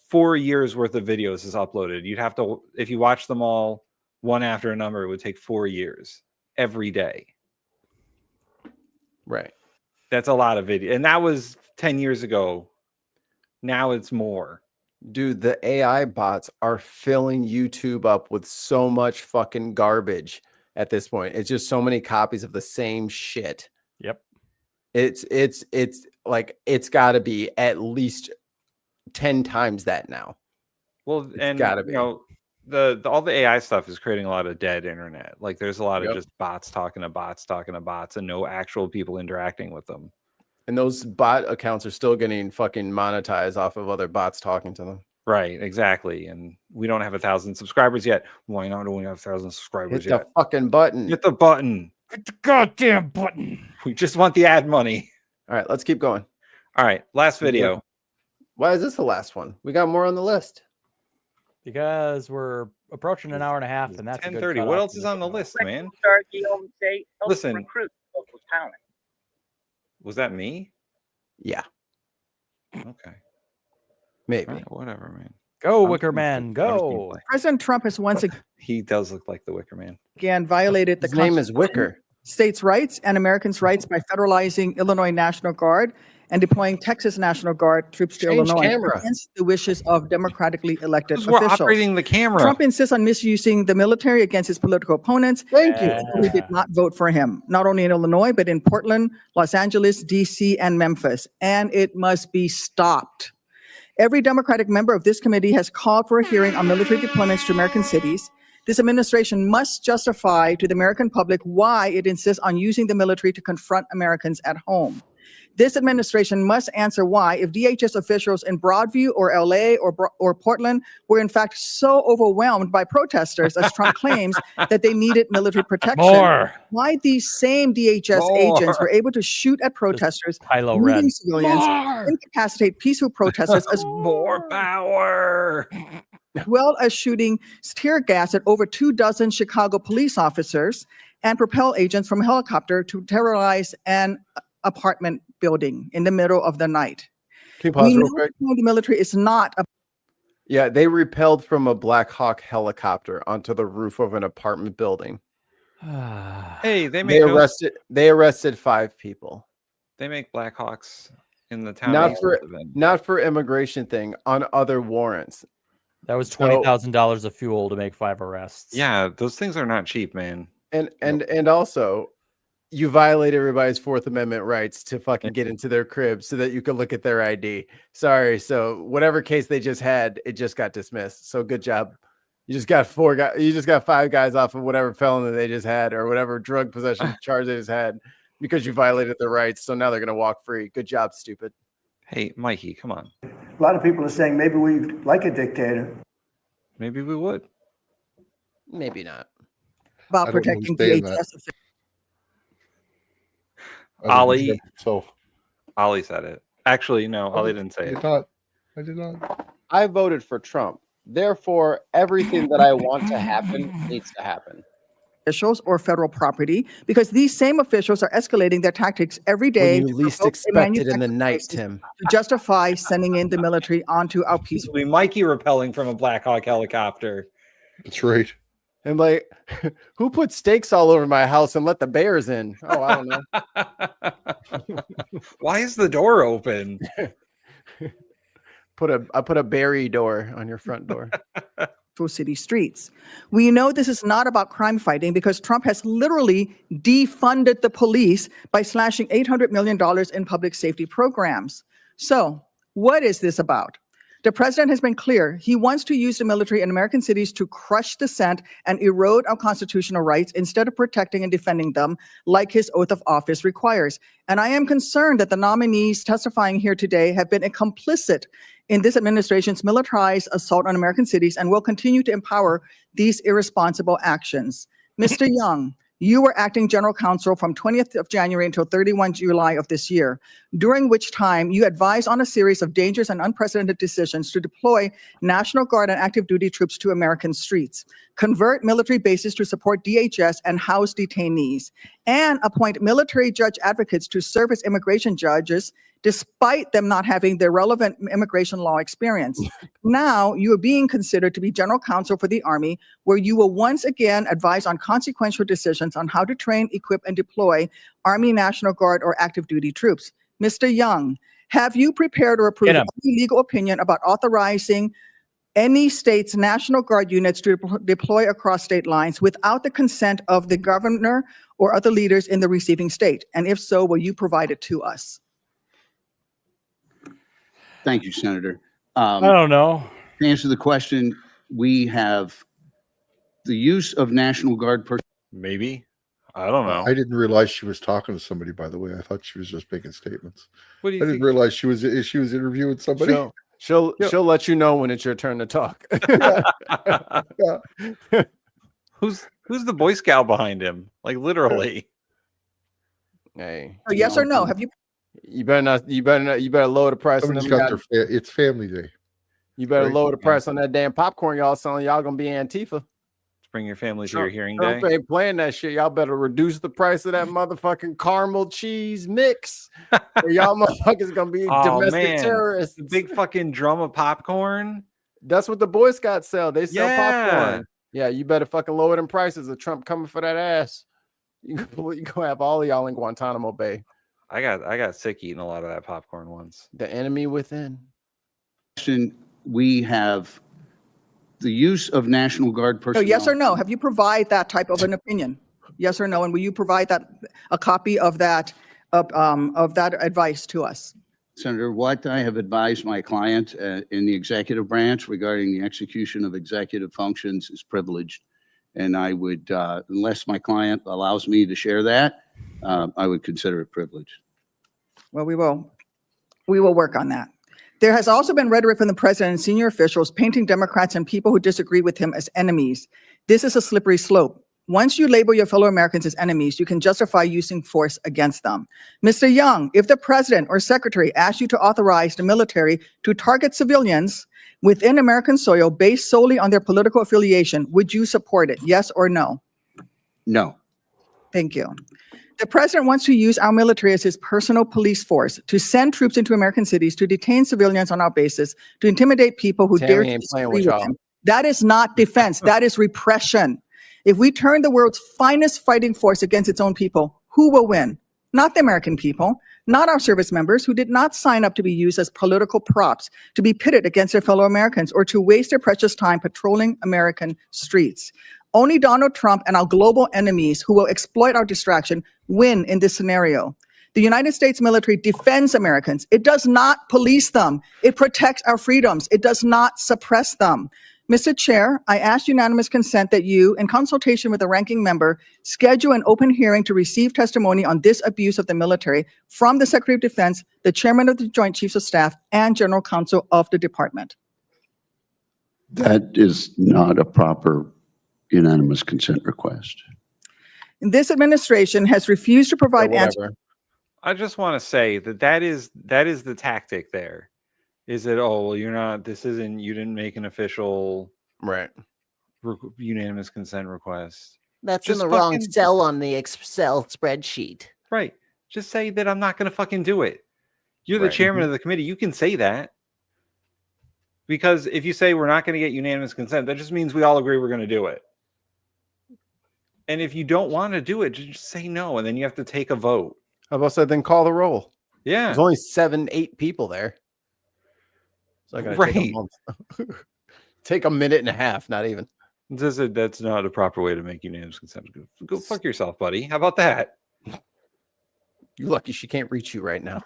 4 years worth of videos is uploaded. You'd have to, if you watch them all one after another, it would take 4 years every day. Right. That's a lot of video. And that was 10 years ago. Now it's more. Dude, the AI bots are filling YouTube up with so much fucking garbage at this point. It's just so many copies of the same shit. Yep. It's like it's got to be at least 10 times that now. Well, and gotta be. the all the AI stuff is creating a lot of dead internet. Like there's a lot of Yep. just bots talking to bots talking to bots and no actual people interacting with them. And those bot accounts are still getting fucking monetized off of other bots talking to them. Right, exactly. And we don't have 1,000 subscribers yet. Why not? Do we have 1,000 subscribers Hit yet? the fucking button. Hit the button. Hit the goddamn button. We just want the ad money. All right, let's keep going. All right, last video. Why is this the last one? We got more on the list. Because we're approaching an hour and a half, and that's a good 10:30. cutoff What for else is this on the show. list, man? Listen, Listen. local talent. Was that me? Yeah, Okay. maybe. All right, whatever, man. Go, I'm Wicker just gonna Man, play. I'm just gonna go. play. President Trump has once He does look like the Wicker Man. again violated the His name is Wicker. states' rights and Americans' rights by federalizing Illinois National Guard and deploying Texas National Guard troops to Change Illinois camera. against the wishes of democratically elected Because we're officials. operating the camera. Trump insists on misusing the military against his political opponents. Thank you. Who did not vote for him, not only in Illinois, but in Portland, Los Angeles, D.C., and Memphis. And it must be stopped. Every Democratic member of this committee has called for a hearing on military deployments to American cities. This administration must justify to the American public why it insists on using the military to confront Americans at home. This administration must answer why, if DHS officials in Broadview or LA or Portland were in fact so overwhelmed by protesters, as Trump claims, that they needed military protection, More. why these same DHS agents were able to shoot at protesters, Kylo wounding Ren. civilians, incapacitate peaceful protesters, as More power. well as shooting tear gas at over 24 Chicago police officers and propel agents from a helicopter to terrorize an apartment building in the middle of the night. Can you pause We real know quick? the military is not a Yeah, they repelled from a Black Hawk helicopter onto the roof of an apartment building. Hey, they make They arrested 5 people. They make Blackhawks in the town. Not for immigration thing, on other warrants. That was So- $20,000 of fuel to make 5 arrests. Yeah, those things are not cheap, man. And also, you violate everybody's Fourth Amendment rights to fucking get into their crib so that you can look at their ID. Sorry, so whatever case they just had, it just got dismissed. So good job. You just got 4 guys. You just got 5 guys off of whatever felony they just had or whatever drug possession charge they just had because you violated their rights. So now they're gonna walk free. Good job, stupid. Hey, Mikey, come on. A lot of people are saying maybe we like a dictator. Maybe we would. Maybe not. about I don't protecting understand DHS that. officials. Ollie. So Ollie said it. Actually, no, Ollie didn't say it. I did not. I voted for Trump. Therefore, everything that I want to happen needs to happen. Officials or federal property, because these same officials are escalating their tactics every day When you to least provoke a expect it in the manufactured night, crisis Tim. to justify sending in the military onto our peaceful. We Mikey repelling from a Black Hawk helicopter. That's right. And like, who put stakes all over my house and let the bears in? Oh, I don't know. Why is the door open? I put a berry door on your front door. City streets. We know this is not about crime fighting because Trump has literally defunded the police by slashing $800 million in public safety programs. So, what is this about? The president has been clear. He wants to use the military in American cities to crush dissent and erode our constitutional rights instead of protecting and defending them like his oath of office requires. And I am concerned that the nominees testifying here today have been complicit in this administration's militarized assault on American cities and will continue to empower these irresponsible actions. Mr. Young, you were acting general counsel from 20th of January until 31 July of this year, during which time you advised on a series of dangerous and unprecedented decisions to deploy National Guard and active duty troops to American streets, convert military bases to support DHS and house detainees, and appoint military judge advocates to serve as immigration judges despite them not having the relevant immigration law experience. Now you are being considered to be general counsel for the Army, where you will once again advise on consequential decisions on how to train, equip, and deploy Army, National Guard, or active duty troops. Mr. Young, have you prepared or approved any legal opinion about authorizing any state's National Guard units to deploy across state lines without the consent of the governor or other leaders in the receiving state? And if so, will you provide it to us? Thank you, Senator. I don't know. To answer the question, we have the use of National Guard personnel. Maybe. I don't know. I didn't realize she was talking to somebody, by the way. I thought she was just making statements. What do I you didn't think? realize she was interviewing somebody. She'll let you know when it's your turn to talk. Who's the Boy Scout behind him? Like literally. Hey. So yes or no? Have you? You better not. You better lower the price on Somebody's them. got it's family day. You better right? lower the price on that damn popcorn y'all selling. Y'all gonna be Antifa. Bring your family to your hearing Trump day. ain't playing that shit. Y'all better reduce the price of that motherfucking caramel cheese mix. Or y'all motherfuckers gonna be domestic terrorists. The big fucking drum of popcorn. That's what the Boy Scouts sell. They sell Yeah. popcorn. Yeah, you better fucking lower them prices of Trump coming for that ass. You gonna have all of y'all in Guantanamo Bay. I got sick eating a lot of that popcorn once. The enemy within. We have the use of National Guard So personnel. yes or no? Have you provide that type of an opinion? Yes or no? And will you provide a copy of that advice to us? Senator, what I have advised my client in the executive branch regarding the execution of executive functions is privileged. And I would, unless my client allows me to share that, I would consider it privileged. Well, we will work on that. There has also been rhetoric from the president and senior officials painting Democrats and people who disagree with him as enemies. This is a slippery slope. Once you label your fellow Americans as enemies, you can justify using force against them. Mr. Young, if the president or secretary asked you to authorize the military to target civilians within American soil based solely on their political affiliation, would you support it? Yes or no? No. Thank you. The president wants to use our military as his personal police force to send troops into American cities to detain civilians on our bases, to intimidate people who dare to ain't playing disagree with with y'all. him. That is not defense. That is repression. If we turn the world's finest fighting force against its own people, who will win? Not the American people, not our service members who did not sign up to be used as political props, to be pitted against their fellow Americans, or to waste their precious time patrolling American streets. Only Donald Trump and our global enemies who will exploit our distraction win in this scenario. The United States military defends Americans. It does not police them. It protects our freedoms. It does not suppress them. Mr. Chair, I ask unanimous consent that you, in consultation with the ranking member, schedule an open hearing to receive testimony on this abuse of the military from the Secretary of Defense, the Chairman of the Joint Chiefs of Staff, and General Counsel of the Department. That is not a proper unanimous consent request. This administration has refused to provide answers. I just want to say that is the tactic there. Is that, oh, well, you didn't make an official unanimous consent request. That's Just in the wrong fucking- cell on the Excel spreadsheet. Right. Just say that I'm not going to fucking do it. You're the Right. chairman of the committee. You can say that. Because if you say we're not going to get unanimous consent, that just means we all agree we're going to do it. And if you don't want to do it, just say no. And then you have to take a vote. How about that? Then call the roll. Yeah. There's only 7-8 people there. It's not gonna take a month. Take a minute and a half, not even. That's not a proper way to make unanimous consent. Go fuck yourself, buddy. How about that? You're lucky she can't reach you right now.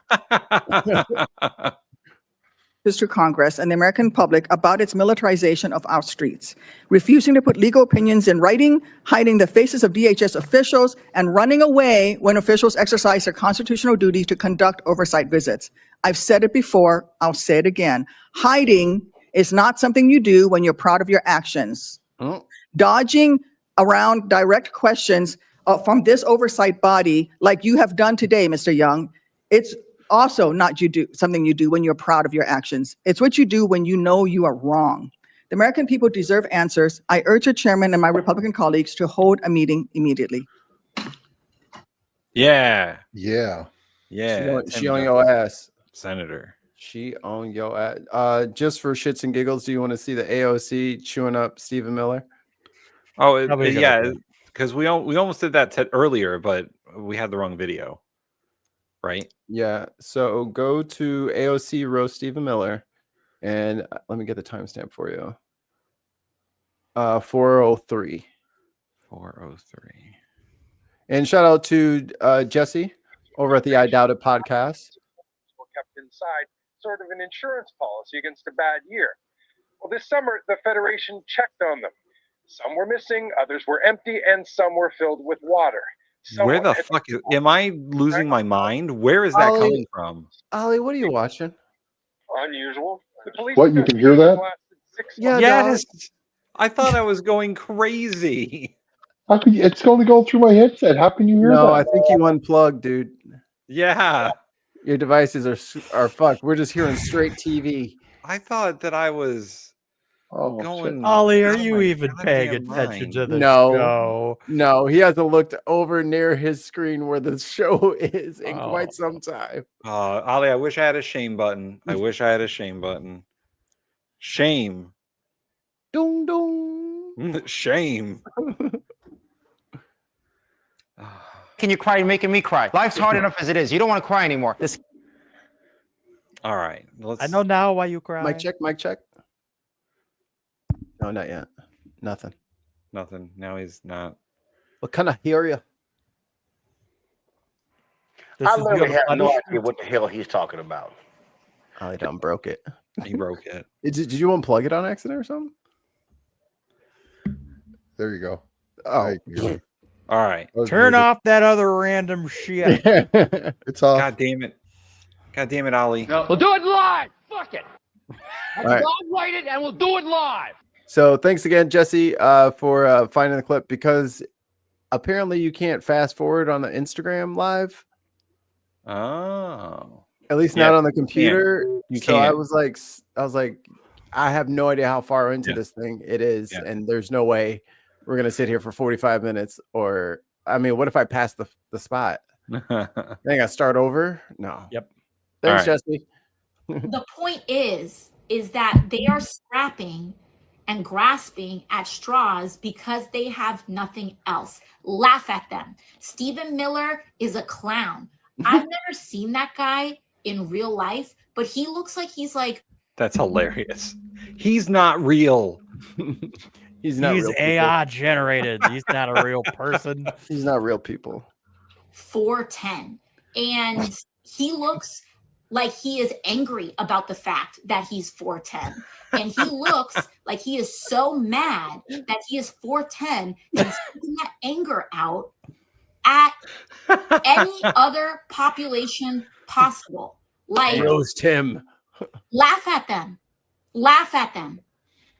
To Congress and the American public about its militarization of our streets, refusing to put legal opinions in writing, hiding the faces of DHS officials, and running away when officials exercise their constitutional duty to conduct oversight visits. I've said it before, I'll say it again. Hiding is not something you do when you're proud of your actions. Dodging around direct questions from this oversight body, like you have done today, Mr. Young, it's also not something you do when you're proud of your actions. It's what you do when you know you are wrong. The American people deserve answers. I urge the chairman and my Republican colleagues to hold a meeting immediately. Yeah. Yeah. Yeah. She on your ass. Senator. She on your ass. Just for shits and giggles, do you want to see the AOC chewing up Stephen Miller? Oh, Probably a good yeah. idea. Because we almost did that earlier, but we had the wrong video. Right? Yeah. So go to AOC roast Stephen Miller, and let me get the timestamp for you. 4:03. 4:03. And shout out to Jesse over at the I Doubt It podcast. Kept inside, sort of an insurance policy against a bad year. Well, this summer, the Federation checked on them. Some were missing, others were empty, and some were filled with water. Where the Someone had- fuck am I losing my mind? Where is that Ollie- coming from? Ollie, what are you watching? Unusual. The police What, you can hear that? lasted 6 Yeah, months. Yes. I thought I was going crazy. How could you, it's only going through my headset. How can you hear No, I that? think you unplugged, dude. Yeah. Your devices are fucked. We're just hearing straight TV. I thought that I was Oh, going. Ollie, are out of you my even paying goddamn attention mind. to the No, show? no, he hasn't looked over near his screen where the show is in quite some time. Ollie, I wish I had a shame button. I wish I had a shame button. Shame. Dong dong. Shame. Can you cry? You're making me cry. Life's hard enough as it is. You don't want to cry anymore. This. All right. Let's. I know now why you cry. Mic check, mic check. No, not yet. Nothing. Nothing. Now he's not. What kind of hear you? I literally have no idea what the hell he's talking about. Ollie done broke it. He broke it. Did you unplug it on accident or something? There you go. Oh, all right. Turn off that other random shit. It's off. God damn it. God damn it, Ollie. No, we'll do it live. Fuck it. All right. Write it and we'll do it live. So thanks again, Jesse, for finding the clip, because apparently you can't fast forward on the Instagram live. Oh. At least Yeah, not on the you can't. computer. You So I can't. was like, I have no idea how far into this thing it is, and there's no way we're gonna sit here for 45 minutes. Or I mean, what if I pass the spot? Then I gotta start over. No. Yep. Thanks, All right. Jesse. The point is that they are scrapping and grasping at straws because they have nothing else. Laugh at them. Stephen Miller is a clown. I've never seen that guy in real life, but he looks like he's like, That's hilarious. He's not real. He's not He's real people. AI generated. He's not a real person. He's not real people. 4'10", and he looks like he is angry about the fact that he's 4'10", and he looks like he is so mad that he is 4'10" and taking that anger out at any other population possible. Like, Roast him. laugh at them. Laugh at them.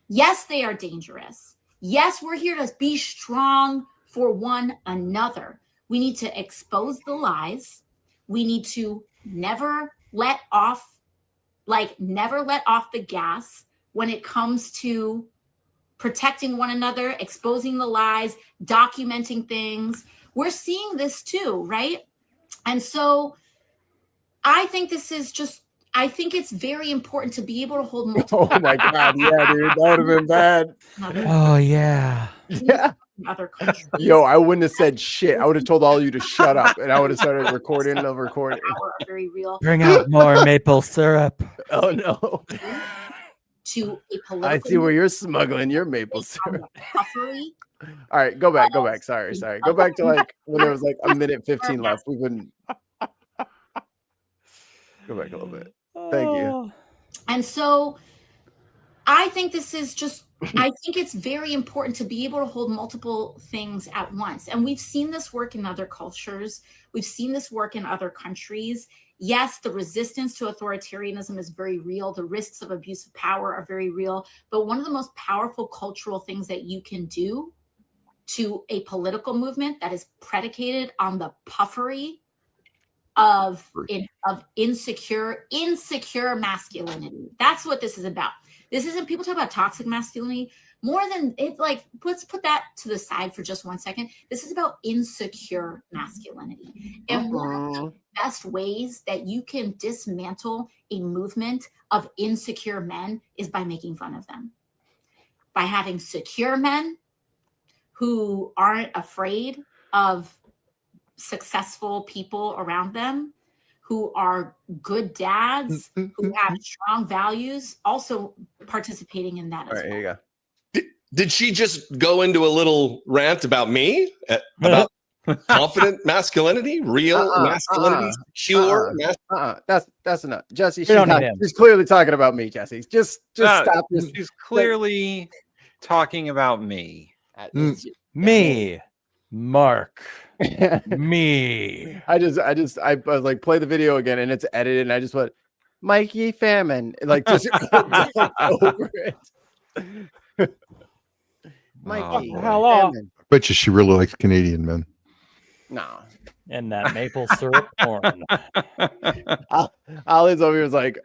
Yes, they are dangerous. Yes, we're here to be strong for one another. We need to expose the lies. We need to never let off the gas when it comes to protecting one another, exposing the lies, documenting things. We're seeing this too, right? And so I think it's very important to be able to hold multiple. Oh my God, yeah, dude, that would have been bad. Oh yeah. Yeah. Other countries. Yo, I wouldn't have said shit. I would have told all of you to shut up, and I would have started recording the recording. Power are very real. Bring out more maple syrup. Oh no. To a political. I see where you're smuggling your maple syrup. Puffery. All right, go back. Sorry. Go back to like when there was like a minute 15 left. We wouldn't go back a little bit. Thank you. And so I think I think it's very important to be able to hold multiple things at once. And we've seen this work in other cultures. We've seen this work in other countries. Yes, the resistance to authoritarianism is very real. The risks of abuse of power are very real. But one of the most powerful cultural things that you can do to a political movement that is predicated on the puffery of insecure masculinity. That's what this is about. This isn't, people talk about toxic masculinity more than it, like, let's put that to the side for just 1 second. This is about insecure masculinity. And one of the best ways that you can dismantle a movement of insecure men is by making fun of them. By having secure men who aren't afraid of successful people around them, who are good dads, who have strong values, also participating in that. All right, here you go. Did she just go into a little rant about me? About Confident masculinity, real masculinity, secure. That's enough, Jesse. We don't need not, him. she's clearly talking about me, Jesse. Just stop this. She's clearly talking about me. Me, Mark, me. I was like, play the video again, and it's edited, and I just went, Mikey Famine, like just over it. Mikey, hello. Famine. I bet you she really likes Canadian men. No. And that maple syrup corn. Ollie's over here was like,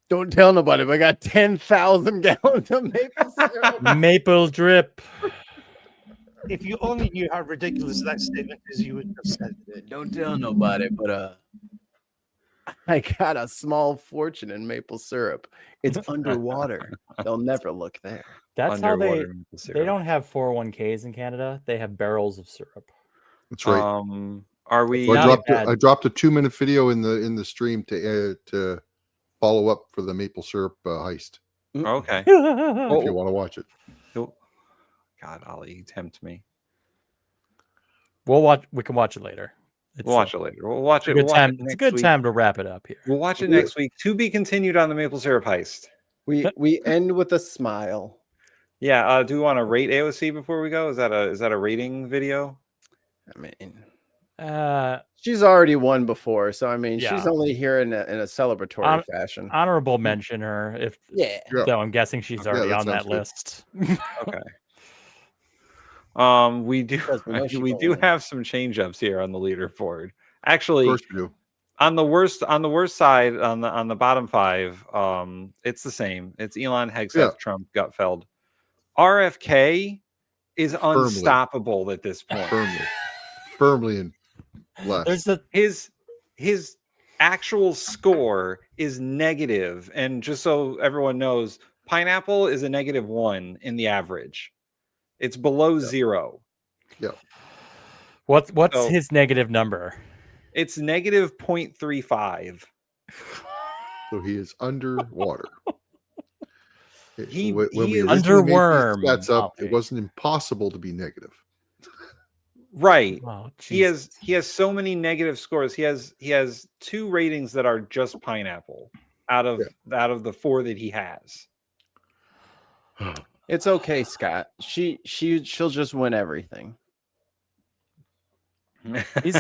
don't tell nobody, but I got 10,000 gallons of maple syrup. Maple drip. If you only knew how ridiculous that statement is, you would have said it. Don't tell nobody, but I got a small fortune in maple syrup. It's underwater. They'll never look there. That's how Underwater maple they syrup. don't have 401ks in Canada. They have barrels of syrup. That's right. Are we? So I dropped a 2-minute video in the stream to follow up for the maple syrup heist. Okay. If you want to watch it. God, Ollie, you tempt me. We'll watch. We can watch it later. We'll watch it later. We'll watch it. Good We'll watch time. it It's a next good week. time to wrap it up here. We'll watch it next week. To be continued on the maple syrup heist. We end with a smile. Yeah. Do we want to rate AOC before we go? Is that a rating video? I mean, she's already won before, so I mean, Yeah. she's only here in a celebratory fashion. Honorable mention her. If Yeah. though I'm guessing she's already on that list. Okay. We do have some change ups here on the leaderboard. Actually, Of course we do. on the worst side, on the bottom 5, it's the same. It's Elon, Hegseth, Yeah. Trump, Gutfeld. RFK is Firmly. unstoppable at this point. Firmly in last. His actual score is negative, and just so everyone knows, pineapple is a -1 in the average. It's below 0. Yeah. What's So- his negative number? It's -0.35. So he is underwater. He When we is- originally made these Underworm, stats up, Ollie. it wasn't impossible to be negative. Right. Oh, he has so many negative scores. He has 2 ratings that are just pineapple out of the 4 that he has. It's okay, Scott. She'll just win everything.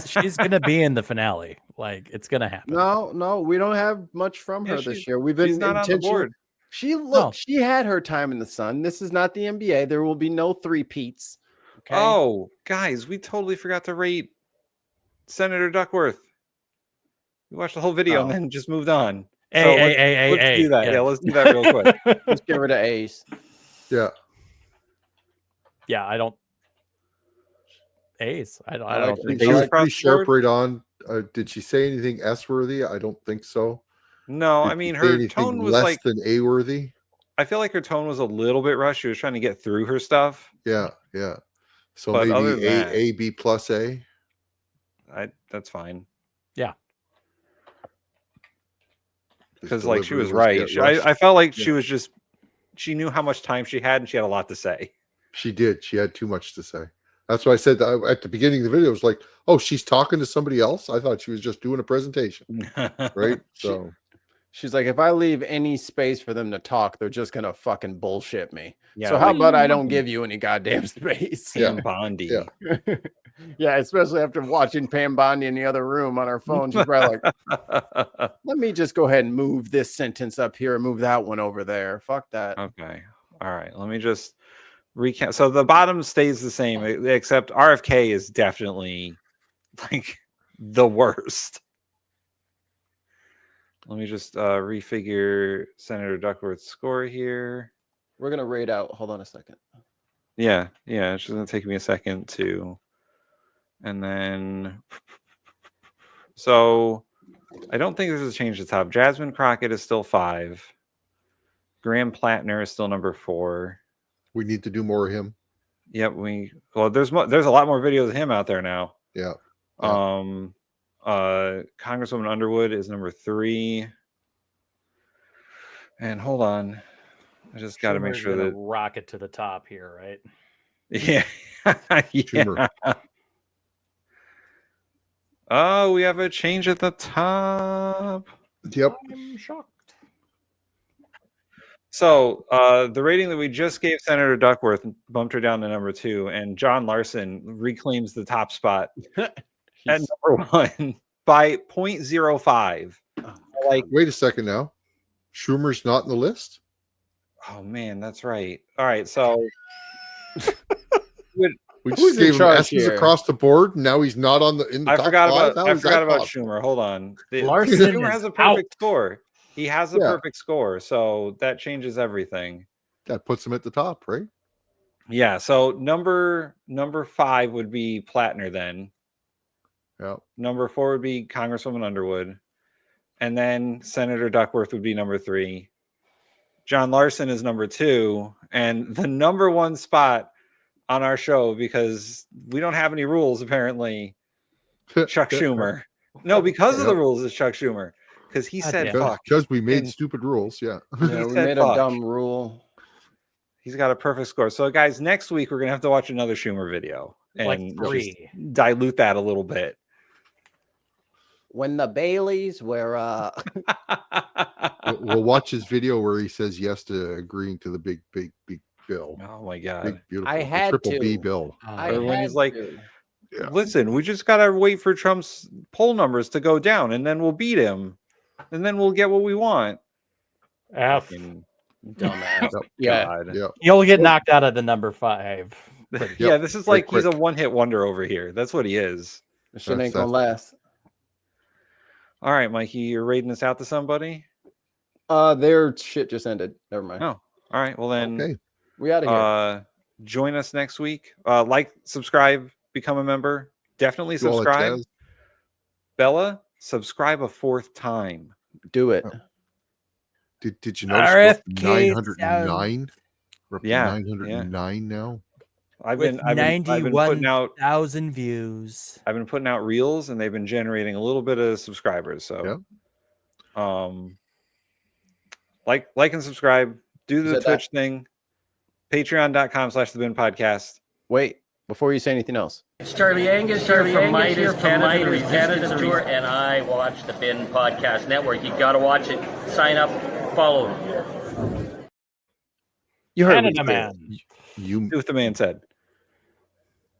She's gonna be in the finale. Like it's gonna happen. No, we don't have much from her this year. We've been she's not on the intentional- board. She had her time in the sun. This is not the NBA. There will be no three-peats. Okay. Oh, guys, we totally forgot to rate Senator Duckworth. We watched the whole video and then just moved on. Let's do that. Yeah, let's do that real quick. Let's give her the A's. Yeah. Yeah, I don't. A's. I don't think She was so. pretty sharp right on. Did she say anything S-worthy? I don't think so. No, Did I mean she say her anything tone was less like than A-worthy. I feel like her tone was a little bit rushed. She was trying to get through her stuff. Yeah. So But other maybe than that- A, B plus A. That's fine. Yeah. Because like she delivery was was right. get rushed. I felt like Yeah. she was just she knew how much time she had and she had a lot to say. She did. She had too much to say. That's why I said that at the beginning of the video. It was like, oh, she's talking to somebody else. I thought she was just doing a presentation, right? So She's like, if I leave any space for them to talk, they're just gonna fucking bullshit me. Yeah, so how like- about I don't give you any goddamn space? Pam Bondi. Yeah. Yeah, especially after watching Pam Bondi in the other room on her phone. She's probably like, let me just go ahead and move this sentence up here and move that one over there. Fuck that. Okay. All right. Let me just recap. So the bottom stays the same, except RFK is definitely like the worst. Let me just refigure Senator Duckworth's score here. We're gonna rate out. Hold on a second. Yeah. It's just gonna take me a second to, and then. So, I don't think there's a change at the top. Jasmine Crockett is still 5. Graham Plattner is still number 4. we need to do more of him. Yep, there's a lot more videos of him out there now. Yeah. Congresswoman Underwood is number 3. And hold on. I just got to make Schumer's sure gonna that rocket to the top here, right? yeah. Schumer. Oh, we have a change at the top. Yep. I'm shocked. So the rating that we just gave Senator Duckworth bumped her down to number 2, and John Larson reclaims the top spot at number 1 by 0.05. Like, wait a second now. Schumer's not in the list? Oh man, that's right. All right, so we who's just in gave him charge S's here? across the board. And now he's not on the in the I top forgot five. about How I is that forgot about possible? Schumer. Hold on. Larson Schumer is has a perfect out. score. He has a Yeah. perfect score, so that changes everything. That puts him at the top, right? Yeah. So number 5 would be Plattner then. Yeah. Number 4 would be Congresswoman Underwood, and then Senator Duckworth would be number 3. John Larson is number 2, and the number 1 spot on our show, because we don't have any rules apparently, Chuck Schumer. No, because of the rules is Chuck Schumer, because he said fuck. Because we made And stupid rules. Yeah. Yeah, we made a dumb rule. He's got a perfect score. So guys, next week we're gonna have to watch another Schumer video Like and 3. just dilute that a little bit. When the Baileys were We'll watch his video where he says yes to agreeing to the big bill. Oh my god. Big, beautiful. I the had triple to. B bill. I Or when he's had like, to. listen, we just gotta wait for Trump's poll numbers to go down, and then we'll beat him, and then we'll get what we want. F. Fucking dumbass. Yeah. God. Yeah. You'll get knocked out of the number 5. Yeah, this is like he's a one-hit wonder over here. That's what he is. This shit ain't gonna last. All right, Mikey, you're raiding us out to somebody? Their shit just ended. Never mind. Oh, all right. Well then, Okay. We out of here. Join us next week. Like, subscribe, become a member. Definitely Do all that subscribe. jazz. Bella, subscribe a 4th time. Do it. Did you notice we're up to RFK 909? We're up to Yeah, 909 now. I've With been putting out 91,000 views. I've been putting out reels, and they've been generating a little bit of subscribers. So, like and subscribe. Do the said Twitch thing. Patreon.com/The Bin Podcast. Wait, before you say anything else. It's Charlie Angus here from Midas Canada Tour, and I watch the Bin Podcast Network. You got to watch it. Sign up, follow them. You heard Canada what he man. said. You Do what the man said.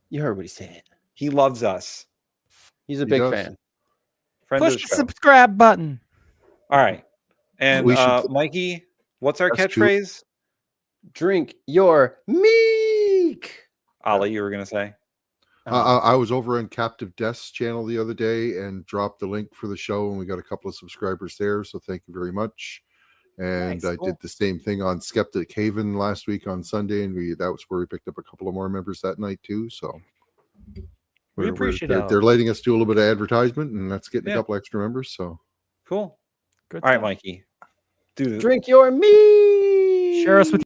You heard what he said. He loves us. He's a He big does. fan. Friend of Push the the show. subscribe button. All right. And We should- Mikey, what's our That's two. catchphrase? Drink your meek. Ollie, you were gonna say. I was over on Captive Death's channel the other day and dropped the link for the show, and we got a couple of subscribers there. So thank you very much. And Nice, I cool. did the same thing on Skeptic Haven last week on Sunday, and that was where we picked up a couple of more members that night too. So We appreciate they're it. letting us do a little bit of advertisement, and that's getting Yeah. a couple extra members. So Cool. Good All right, stuff. Mikey. Do the Drink your meek. Share us with